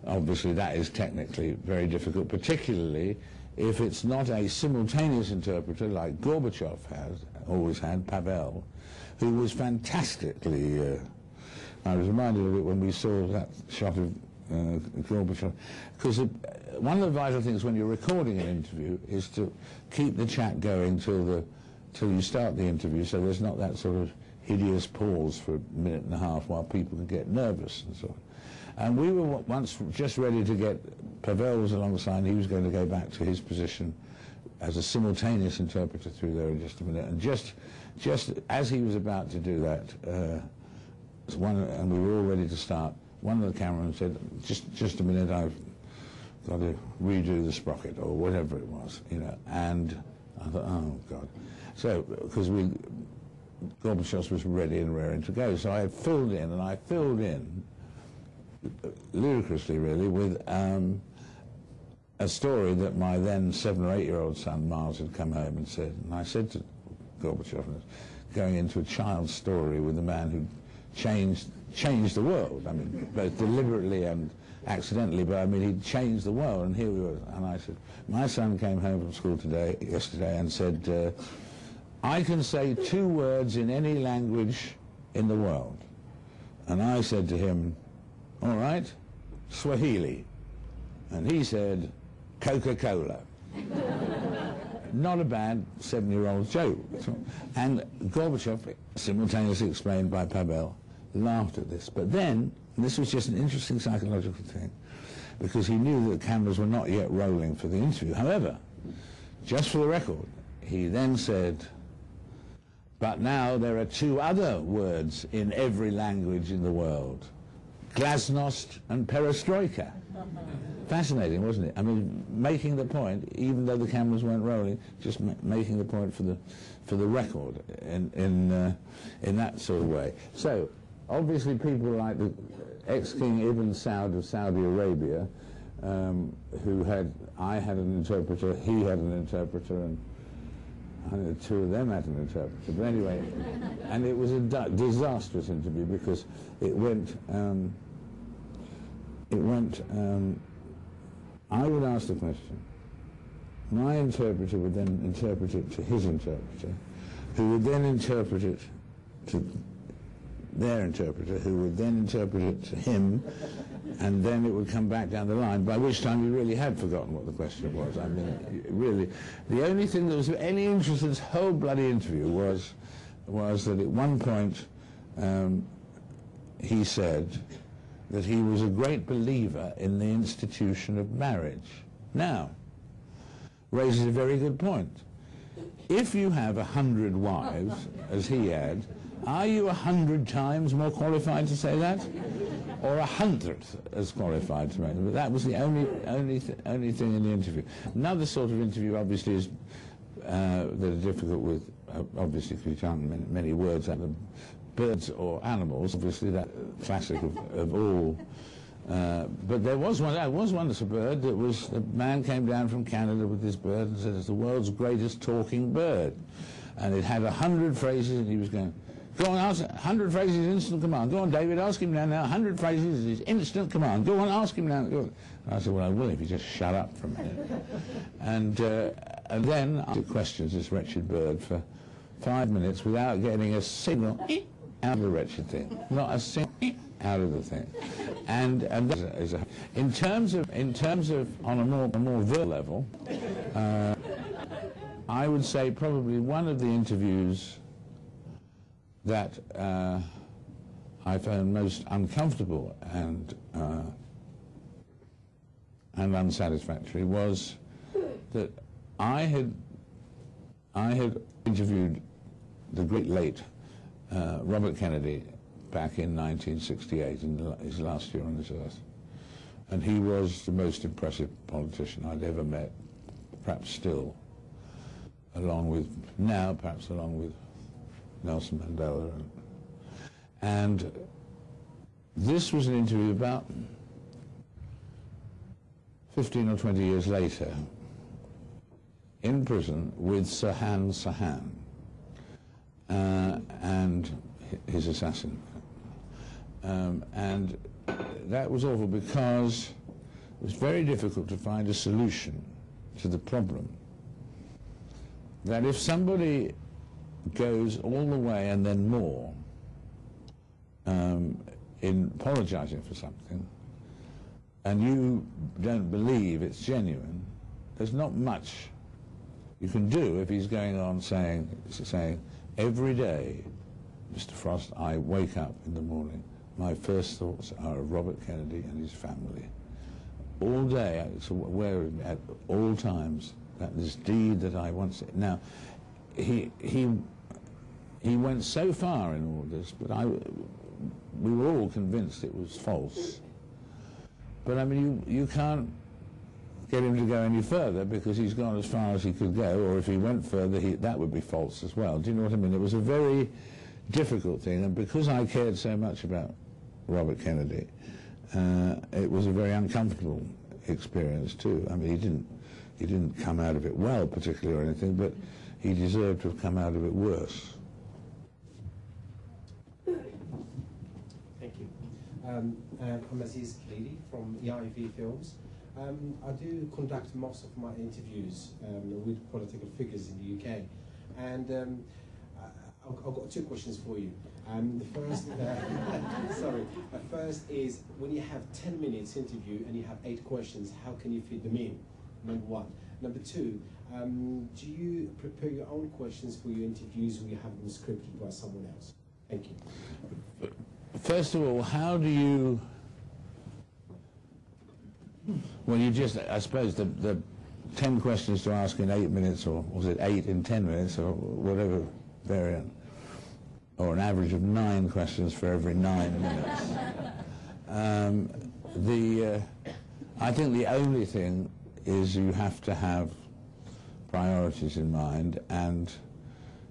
Obviously that is technically very difficult, particularly if it's not a simultaneous interpreter like Gorbachev always had, Pavel, who was fantastically, I was reminded of it when we saw that shot of Gorbachev, because one of the vital things when you're recording an interview is to keep the chat going till you start the interview, so there's not that sort of hideous pause for a minute and a half while people can get nervous and so on. And we were once just ready to get, Pavel was alongside, and he was going to go back to his position as a simultaneous interpreter through there in just a minute. And just as he was about to do that, and we were all ready to start, one of the cameramen said, just a minute, I've got to redo the sprocket, or whatever it was, and I thought, oh, God. So, because Gorbachev was ready and raring to go, so I filled in, ludicrously really, with a story that my then 7 or 8-year-old son Miles had come home and said, and I said to Gorbachev, going into a child's story with a man who changed the world, I mean, both deliberately and accidentally, but I mean, he changed the world, and here we were. And I said, my son came home from school yesterday, and said, I can say 2 words in any language in the world. And I said to him, all right, Swahili. And he said, Coca-Cola. Not a bad 7-year-old joke. And Gorbachev, simultaneously explained by Pavel, laughed at this. But then, and this was just an interesting psychological thing, because he knew that the cameras were not yet rolling for the interview. However, just for the record, he then said, but now there are 2 other words in every language in the world, glasnost and perestroika. Fascinating, wasn't it? I mean, making the point, even though the cameras weren't rolling, just making the point for the record in that sort of way. So, obviously, people like the ex-King Ibn Saud of Saudi Arabia, I had an interpreter, he had an interpreter, and I know 2 of them had an interpreter. But anyway, and it was a disastrous interview because it went. I would ask the question. My interpreter would then interpret it to his interpreter, who would then interpret it to their interpreter, who would then interpret it to him, and then it would come back down the line, by which time you really had forgotten what the question was. I mean, really, the only thing that was of any interest in this whole bloody interview was that at one point he said that he was a great believer in the institution of marriage. Now, raises a very good point. If you have 100 wives, as he had, are you 100 times more qualified to say that? Or 100th as qualified to make it? But that was the only thing in the interview. Another sort of interview, obviously, is that are difficult with, obviously, because you can't many words out of birds or animals, obviously that classic of all. But there was one that's a bird that was, a man came down from Canada with this bird and said it's the world's greatest talking bird. And it had 100 phrases, and he was going, go on, ask 100 phrases is instant command. Go on, David, ask him now. 100 phrases is instant command. Go on, ask him now. Go on. And I said, well, I will if you just shut up for a minute. And then I asked questions this wretched bird for 5 minutes without getting a signal out of the wretched thing, not a single out of the thing, and in terms of on a more verbal level, I would say probably one of the interviews that I found most uncomfortable and unsatisfactory was that I had interviewed the great late Robert Kennedy back in 1968, in his last year on this earth. And he was the most impressive politician I'd ever met, perhaps still, along with Nelson Mandela. And this was an interview about 15 or 20 years later, in prison with Sirhan Sirhan, and his assassin. And that was awful because it was very difficult to find a solution to the problem that if somebody goes all the way and then more in apologizing for something, and you don't believe it's genuine, there's not much you can do if he's going on saying every day, Mr. Frost, I wake up in the morning, my first thoughts are of Robert Kennedy and his family. All day, so where at all times, that this deed that I once... Now, he went so far in all this, but we were all convinced it was false. But I mean, you can't get him to go any further because he's gone as far as he could go, or if he went further, that would be false as well. Do you know what I mean? It was a very difficult thing, and because I cared so much about Robert Kennedy, it was a very uncomfortable experience too. I mean, he didn't come out of it well, particularly, or anything, but he deserved to have come out of it worse. Thank you. I'm Aziz Khalidi from EIV Films. I do conduct most of my interviews with political figures in the UK, and I've got two questions for you. The first, the first is, when you have 10 minutes interview and you have 8 questions, how can you fit them in? Number one. Number two, do you prepare your own questions for your interviews, or you have them scripted by someone else? Thank you. First of all, how do you... Well, you just, I suppose, the 10 questions to ask in 8 minutes, or was it 8 in 10 minutes, or whatever variant, or an average of 9 questions for every 9 minutes. I think the only thing is you have to have priorities in mind, and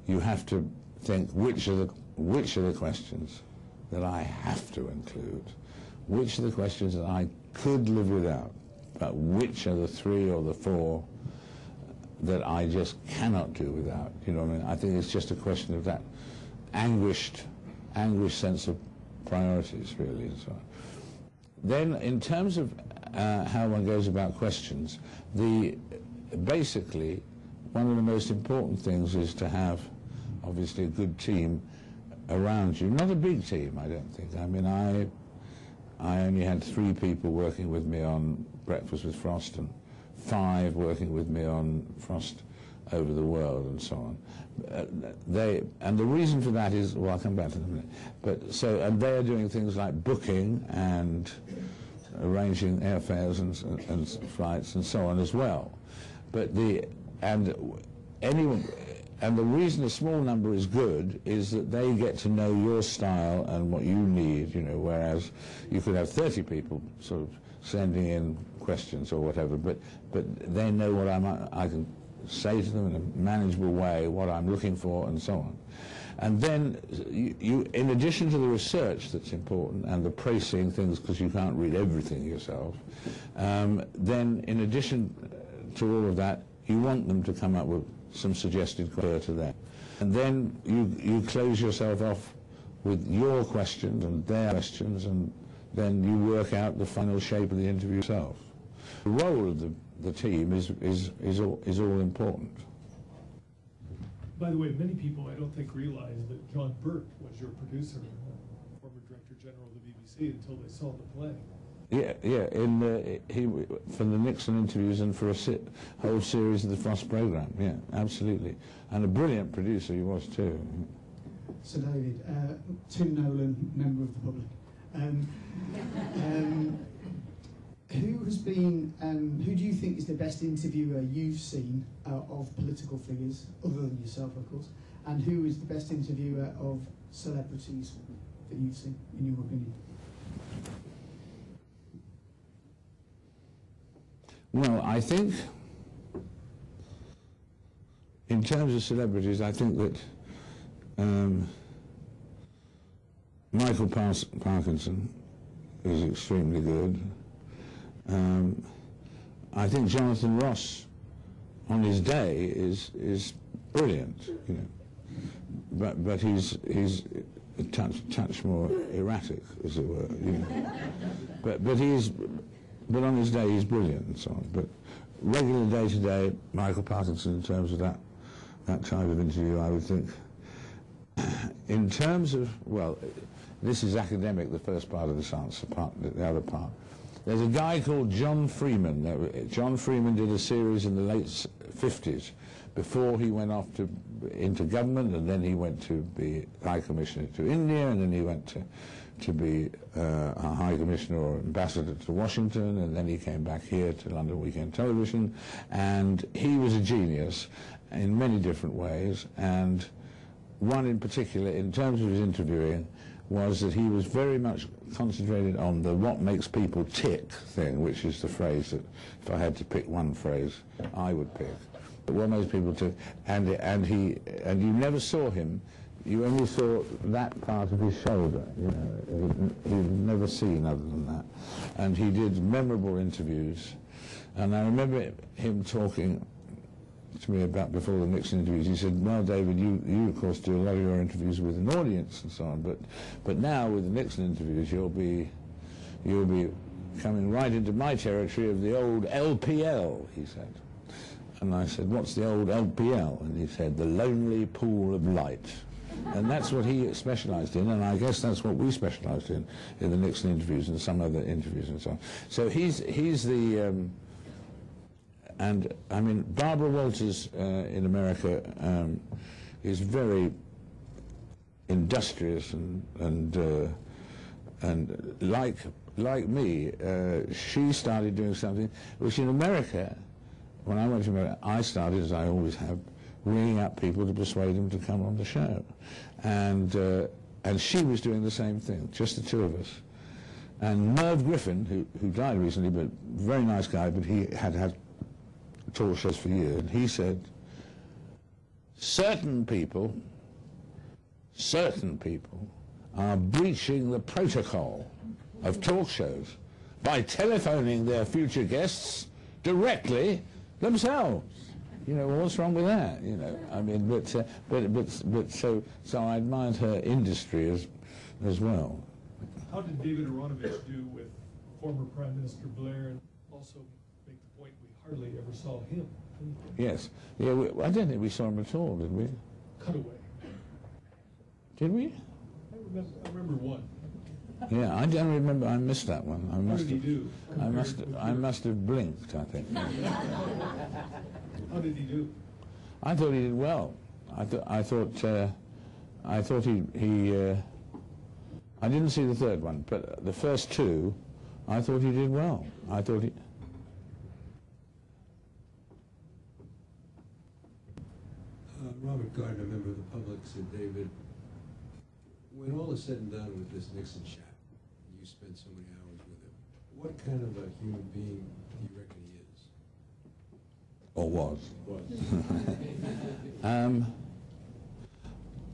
you have to think which are the questions that I have to include, which are the questions that I could live without, but which are the 3 or the 4 that I just cannot do without. You know what I mean? I think it's just a question of that anguished sense of priorities, really, and so on. Then, in terms of how one goes about questions, basically, one of the most important things is to have, obviously, a good team around you. Not a big team, I don't think. I mean, I only had 3 people working with me on Breakfast with Frost, and 5 working with me on Frost Over the World, and so on. And the reason for that is, well, I'll come back to them in a minute. And they're doing things like booking and arranging airfares and flights and so on as well. But the reason a small number is good is that they get to know your style and what you need, you know, whereas you could have 30 people sort of sending in questions or whatever, but they know what I can say to them in a manageable way, what I'm looking for, and so on. And then you in addition to the research that's important and the pricing things, because you can't read everything yourself, then in addition to all of that, you want them to come up with some suggested questions to them. And then you close yourself off with your questions and their questions, and then you work out the final shape of the interview yourself. The role of the team is all important. By the way, many people I don't think realize that John Burt was your producer, former Director General of the BBC, until they saw the play. Yeah. For the Nixon interviews and for a whole series of the Frost programme. Yeah, absolutely, and a brilliant producer he was too. Sir David, Tim Nolan, member of the public. Who do you think is the best interviewer you've seen of political figures, other than yourself, of course, and who is the best interviewer of celebrities that you've seen, in your opinion? Well, I think, in terms of celebrities, I think that Michael Parkinson is extremely good. I think Jonathan Ross, on his day, is brilliant, you know, but he's a touch more erratic, as it were, you know. But on his day he's brilliant and so on. But regular day-to-day, Michael Parkinson, in terms of that type of interview, I would think. In terms of, well, this is academic, the first part of this answer, the other part. There's a guy called John Freeman. John Freeman did a series in the late 50s before he went off into government, and then he went to be High Commissioner to India, and then he went to be a High Commissioner or Ambassador to Washington, and then he came back here to London Weekend Television, and he was a genius in many different ways, and one in particular, in terms of his interviewing, was that he was very much concentrated on the what makes people tick thing, which is the phrase that, if I had to pick one phrase, I would pick. But what makes people tick, and you never saw him, you only saw that part of his shoulder, you know, he'd never seen other than that. And he did memorable interviews, and I remember him talking to me about before the Nixon interviews. He said, well, David, you of course do a lot of your interviews with an audience and so on, but now with the Nixon interviews you'll be you'll be coming right into my territory of the old LPL, he said. And I said, what's the old LPL? And he said, the lonely pool of light. And that's what he specialised in, and I guess that's what we specialised in the Nixon interviews and some other interviews and so on. So he's the, and I mean, Barbara Walters in America is very industrious and like me, she started doing something which in America, when I went to America, I started, as I always have, ringing up people to persuade them to come on the show. And she was doing the same thing, just the two of us. And Merv Griffin, who died recently, but very nice guy, but he had talk shows for years, and he said, certain people are breaching the protocol of talk shows by telephoning their future guests directly themselves. You know, what's wrong with that? You know, I mean, but so I admired her industry as well. How did David Aronovich do with former Prime Minister Blair, and also make the point we hardly ever saw him? Yes, yeah. I don't think we saw him at all, did we? Cutaway. Did we? I remember one. Yeah, I don't remember. I missed that one. How did he do? I must have blinked, I think. How did he do? I thought he did well. I thought he. I didn't see the third one, but the first two, I thought he did well. I thought he. Robert Gardner, a member of the public, said, David, when all is said and done with this Nixon chap, and you spent so many hours with him, what kind of a human being do you reckon he is? Or was?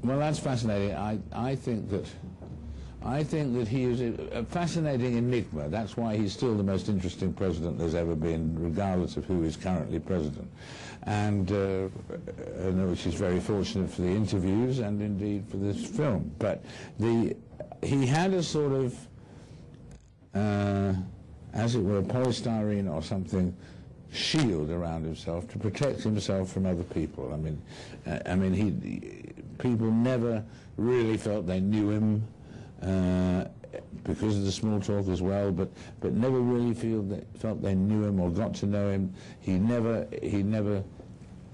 Well, that's fascinating. I think that he is a fascinating enigma. That's why he's still the most interesting president there's ever been, regardless of who is currently president. And which is very fortunate for the interviews and indeed for this film. But he had a sort of, as it were, polystyrene or something, shield around himself to protect himself from other people. I mean, people never really felt they knew him because of the small talk as well, but never really felt they knew him or got to know him. He never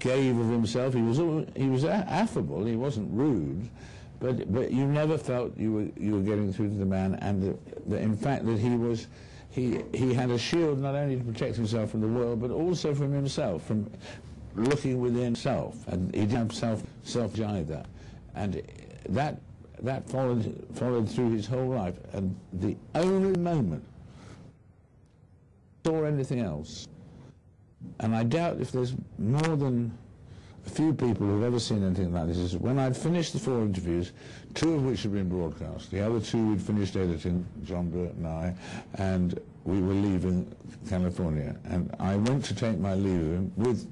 gave of himself. He was affable. He wasn't rude, but you never felt you were getting through to the man. And in fact that he had a shield not only to protect himself from the world, but also from himself, from looking within himself. And he didn't have self-jive that. And that followed through his whole life. And the only moment or anything else, and I doubt if there's more than a few people who've ever seen anything like this, is when I'd finished the 4 interviews, 2 of which had been broadcast. The other 2 we'd finished editing, John Burt and I, and we were leaving California. And I went to take my leave of him with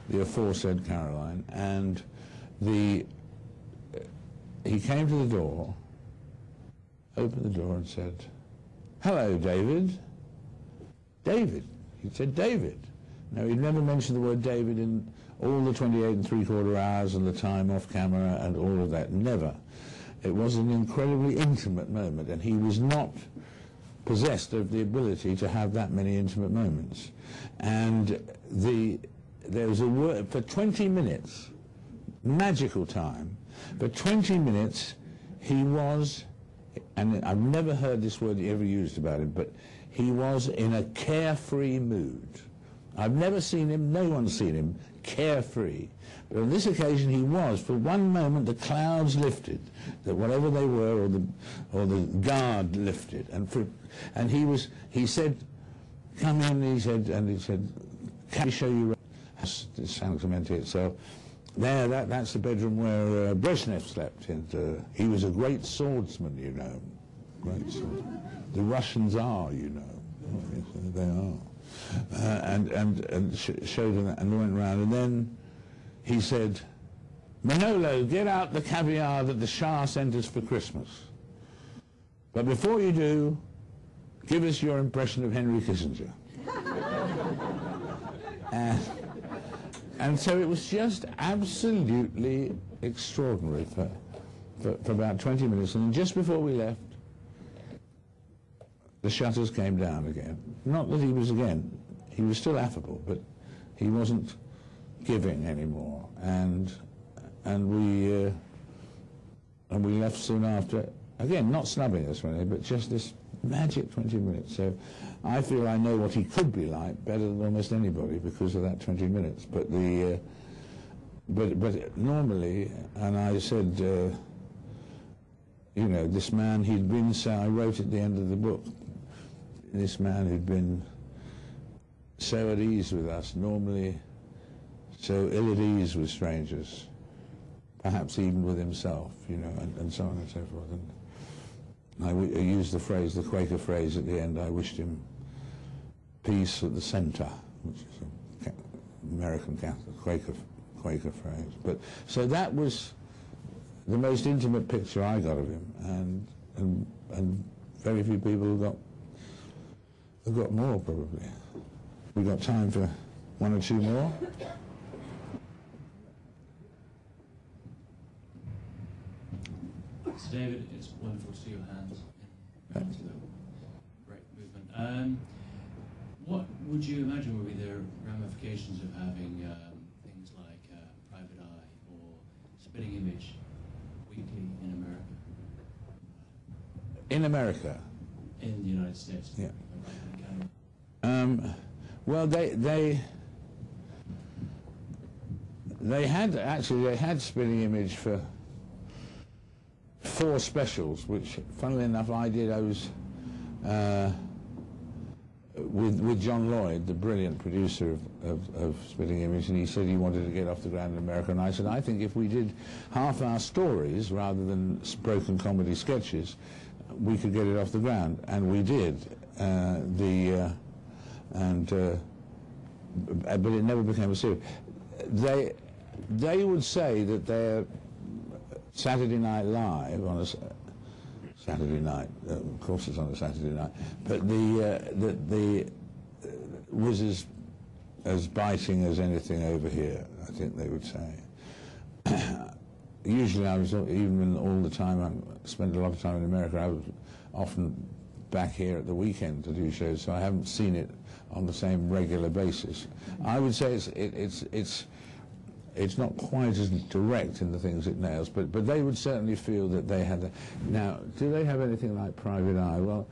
the aforesaid Caroline, and he came to the door, opened the door and said, "Hello, David." David. He said, David. Now, he'd never mentioned the word David in all the 28 3/4 hours and the time off camera and all of that. Never. It was an incredibly intimate moment, and he was not possessed of the ability to have that many intimate moments. And there was a word for 20 minutes, magical time. For 20 minutes, he was, and I've never heard this word ever used about him, but he was in a carefree mood. I've never seen him, no one's seen him, carefree. But on this occasion he was. For one moment the clouds lifted, that whatever they were, or the guard lifted. And he said, "Come in," he said, "Can I show you?" This sounds cemented itself. There, that's the bedroom where Brezhnev slept. And he was a great swordsman, you know. Great swordsman. The Russians are, you know. They are. And showed him that, and went round. And then he said, "Manolo, get out the caviar that the Shah sent us for Christmas. But before you do, give us your impression of Henry Kissinger. And so it was just absolutely extraordinary for about 20 minutes, and just before we left, the shutters came down again. Not that he was still affable, but he wasn't giving anymore, and we left soon after, again, not snubbing us or anything, but just this magic 20 minutes. So I feel I know what he could be like better than almost anybody because of that 20 minutes. But but normally, and I said, you know, this man, he'd been, so I wrote at the end of the book, this man who'd been so at ease with us, normally so ill at ease with strangers, perhaps even with himself, you know, and so on and so forth. And I used the phrase, the Quaker phrase at the end, I wished him peace at the centre, which is an American Catholic Quaker phrase. But so that was the most intimate picture I got of him, and very few people have got more, probably. We've got time for one or two more. So David, it's wonderful to see your hands into the great movement. What would you imagine would be the ramifications of having things like Private Eye or Spitting Image weekly in America? In America? In the United States. Yeah. Well, they had Spitting Image for 4 specials, which, funnily enough, I did. I was with John Lloyd, the brilliant producer of Spitting Image, and he said he wanted to get off the ground in America, and I said, I think if we did half our stories rather than broken comedy sketches, we could get it off the ground, and we did. But it never became a series. They would say that their Saturday Night Live on a Saturday night, of course it's on a Saturday night, but the was as biting as anything over here, I think they would say. Usually I was, even all the time, I spent a lot of time in America, I was often back here at the weekend to do shows, so I haven't seen it on the same regular basis. I would say it's not quite as direct in the things it nails, but they would certainly feel that they had. Now, do they have anything like Private Eye? Well,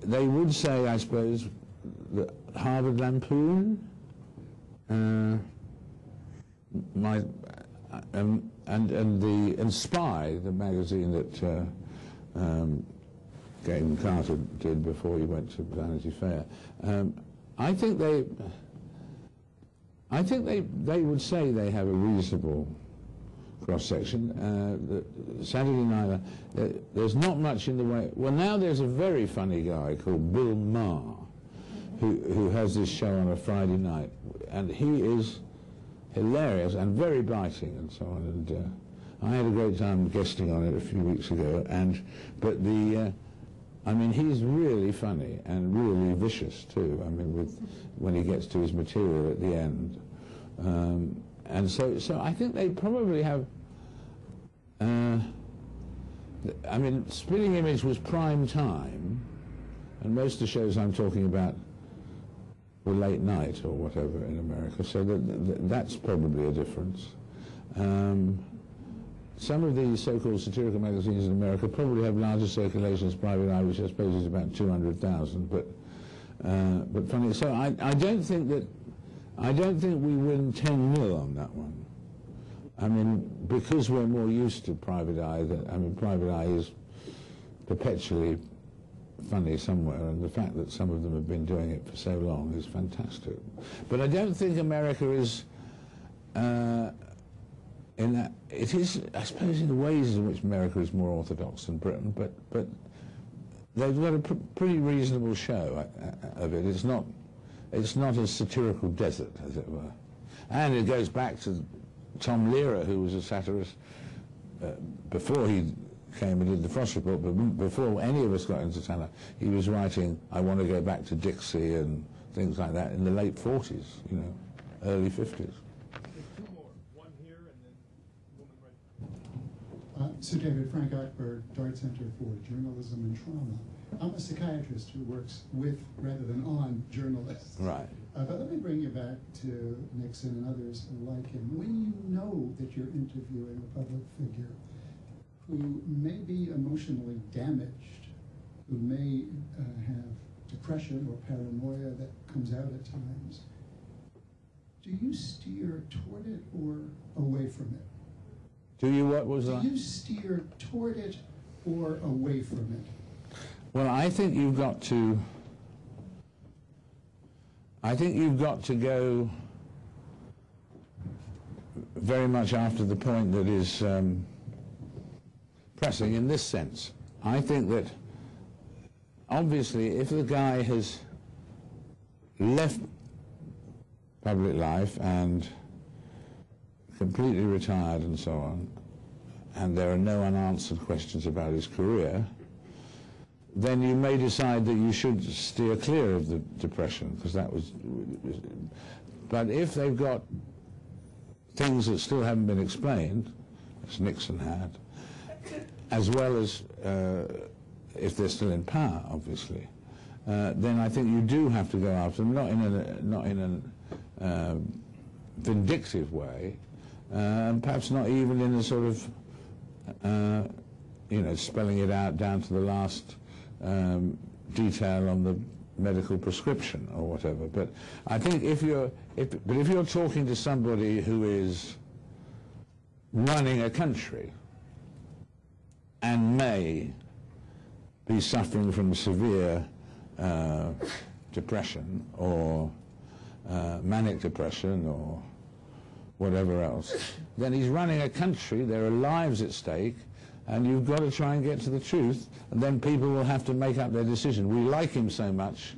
they would say, I suppose, that Harvard Lampoon, and Spy, the magazine that Gayden Carter did before he went to Vanity Fair. I think they would say they have a reasonable cross-section. Saturday Night, there's not much in the way. Well, now there's a very funny guy called Bill Maher, who has this show on a Friday night, and he is hilarious and very biting and so on. And I had a great time guesting on it a few weeks ago. I mean, he's really funny and really vicious too. I mean, when he gets to his material at the end, and so I think they probably have. I mean, Spitting Image was prime time, and most of the shows I'm talking about were late night or whatever in America. So that's probably a difference. Some of the so-called satirical magazines in America probably have larger circulations. Private Eye, which I suppose is about 200,000, but funny. So I don't think we win 10-0 on that one. I mean, because we're more used to Private Eye. Private Eye is perpetually funny somewhere, and the fact that some of them have been doing it for so long is fantastic. But I don't think America is. In that, it is, I suppose, in the ways in which America is more orthodox than Britain, but they've got a pretty reasonable show of it. It's not a satirical desert, as it were. And it goes back to Tom Lehrer, who was a satirist before he came and did the Frost Report, but before any of us got into Tanner, he was writing, I want to go back to Dixie and things like that in the late 40s, you know, early 50s. Sir David, Frank Ackberg, Dart Center for Journalism and Trauma. I'm a psychiatrist who works with, rather than on, journalists. Right. But let me bring you back to Nixon and others like him. When you know that you're interviewing a public figure who may be emotionally damaged, who may have depression or paranoia that comes out at times, do you steer toward it or away from it? Do you, what was that? Do you steer toward it or away from it? Well, I think you've got to go very much after the point that is pressing in this sense. I think that obviously if the guy has left public life and completely retired and so on, and there are no unanswered questions about his career, then you may decide that you should steer clear of the depression, because that was... But if they've got things that still haven't been explained, as Nixon had, as well as if they're still in power, obviously, then I think you do have to go after them, not in a vindictive way, and perhaps not even in a sort of, you know, spelling it out down to the last detail on the medical prescription or whatever. But I think if you're talking to somebody who is running a country and may be suffering from severe depression or manic depression or whatever else, then he's running a country, there are lives at stake, and you've got to try and get to the truth, and then people will have to make up their decision. We like him so much,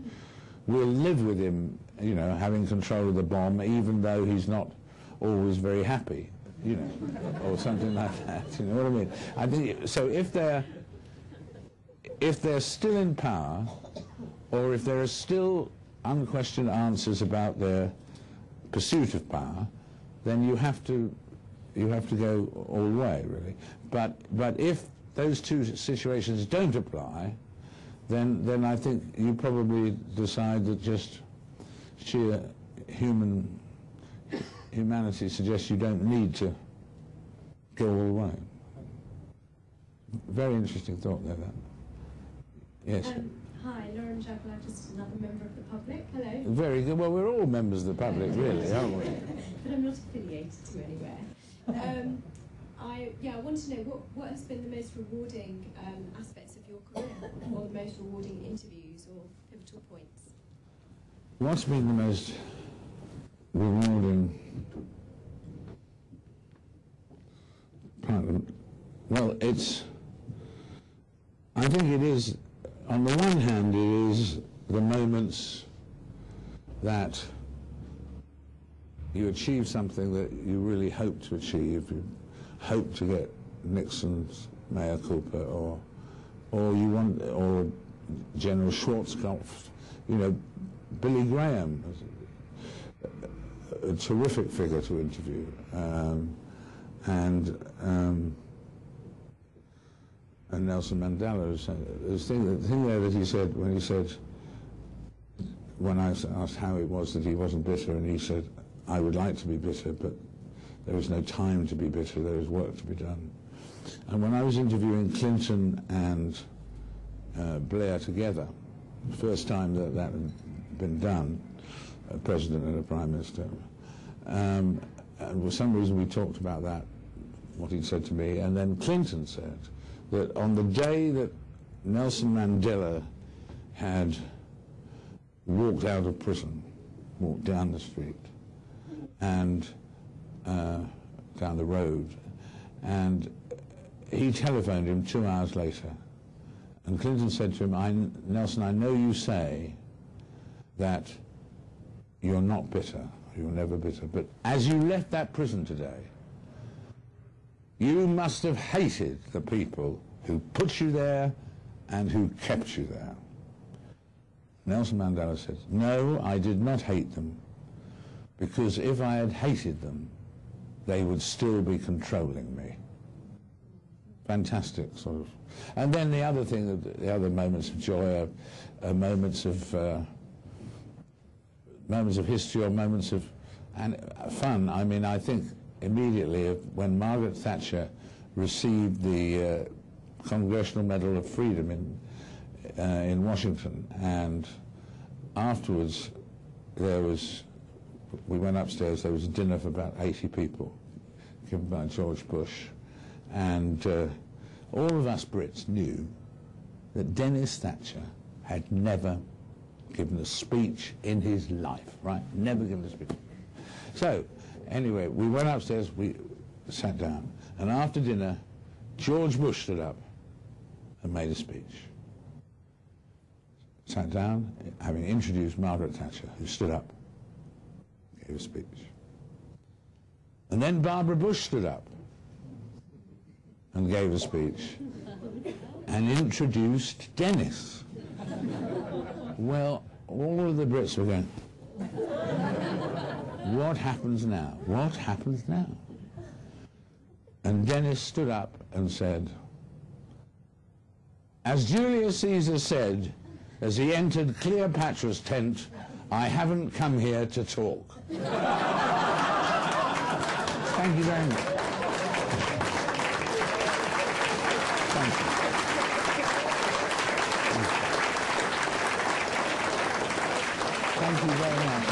we'll live with him, you know, having control of the bomb, even though he's not always very happy, you know, or something like that, you know what I mean? I think, so if they're still in power, or if there are still unquestioned answers about their pursuit of power, then you have to go all the way, really. But if those two situations don't apply, then I think you probably decide that just sheer humanity suggests you don't need to go all the way. Very interesting thought there, that. Yes. Hi, Lauren Jackal, I'm just another member of the public. Hello. Very good. Well, we're all members of the public, really, aren't we? But I'm not affiliated to anywhere. I want to know what has been the most rewarding aspects of your career, or the most rewarding interviews or pivotal points? What's been the most rewarding part of it? Well, I think it is, on the one hand, it is the moments that you achieve something that you really hope to achieve. You hope to get Nixon's mea culpa, or General Schwarzkopf, you know, Billy Graham, a terrific figure to interview, and Nelson Mandela. The thing there that he said, when I asked how it was that he wasn't bitter, and he said, I would like to be bitter, but there is no time to be bitter, there is work to be done. And when I was interviewing Clinton and Blair together, the first time that had been done, a president and a prime minister, and for some reason we talked about that, what he'd said to me, and then Clinton said that on the day that Nelson Mandela had walked out of prison, walked down the street, and down the road, and he telephoned him 2 hours later, and Clinton said to him, Nelson, I know you say that you're not bitter, you're never bitter, but as you left that prison today, you must have hated the people who put you there and who kept you there. Nelson Mandela said, no, I did not hate them, because if I had hated them, they would still be controlling me. Fantastic sort of. And then the other thing, the other moments of joy are moments of history or moments of fun. I mean, I think immediately when Margaret Thatcher received the Congressional Medal of Freedom in Washington, and afterwards we went upstairs, there was a dinner for about 80 people given by George Bush, and all of us Brits knew that Dennis Thatcher had never given a speech in his life, right? Never given a speech. So, anyway, we went upstairs, we sat down, and after dinner, George Bush stood up and made a speech. Sat down, having introduced Margaret Thatcher, who stood up, gave a speech. And then Barbara Bush stood up and gave a speech and introduced Dennis. Well, all of the Brits were going, what happens now? What happens now? And Dennis stood up and said, as Julius Caesar said as he entered Cleopatra's tent, I haven't come here to talk. Thank you very much. Thank you. Thank you very much.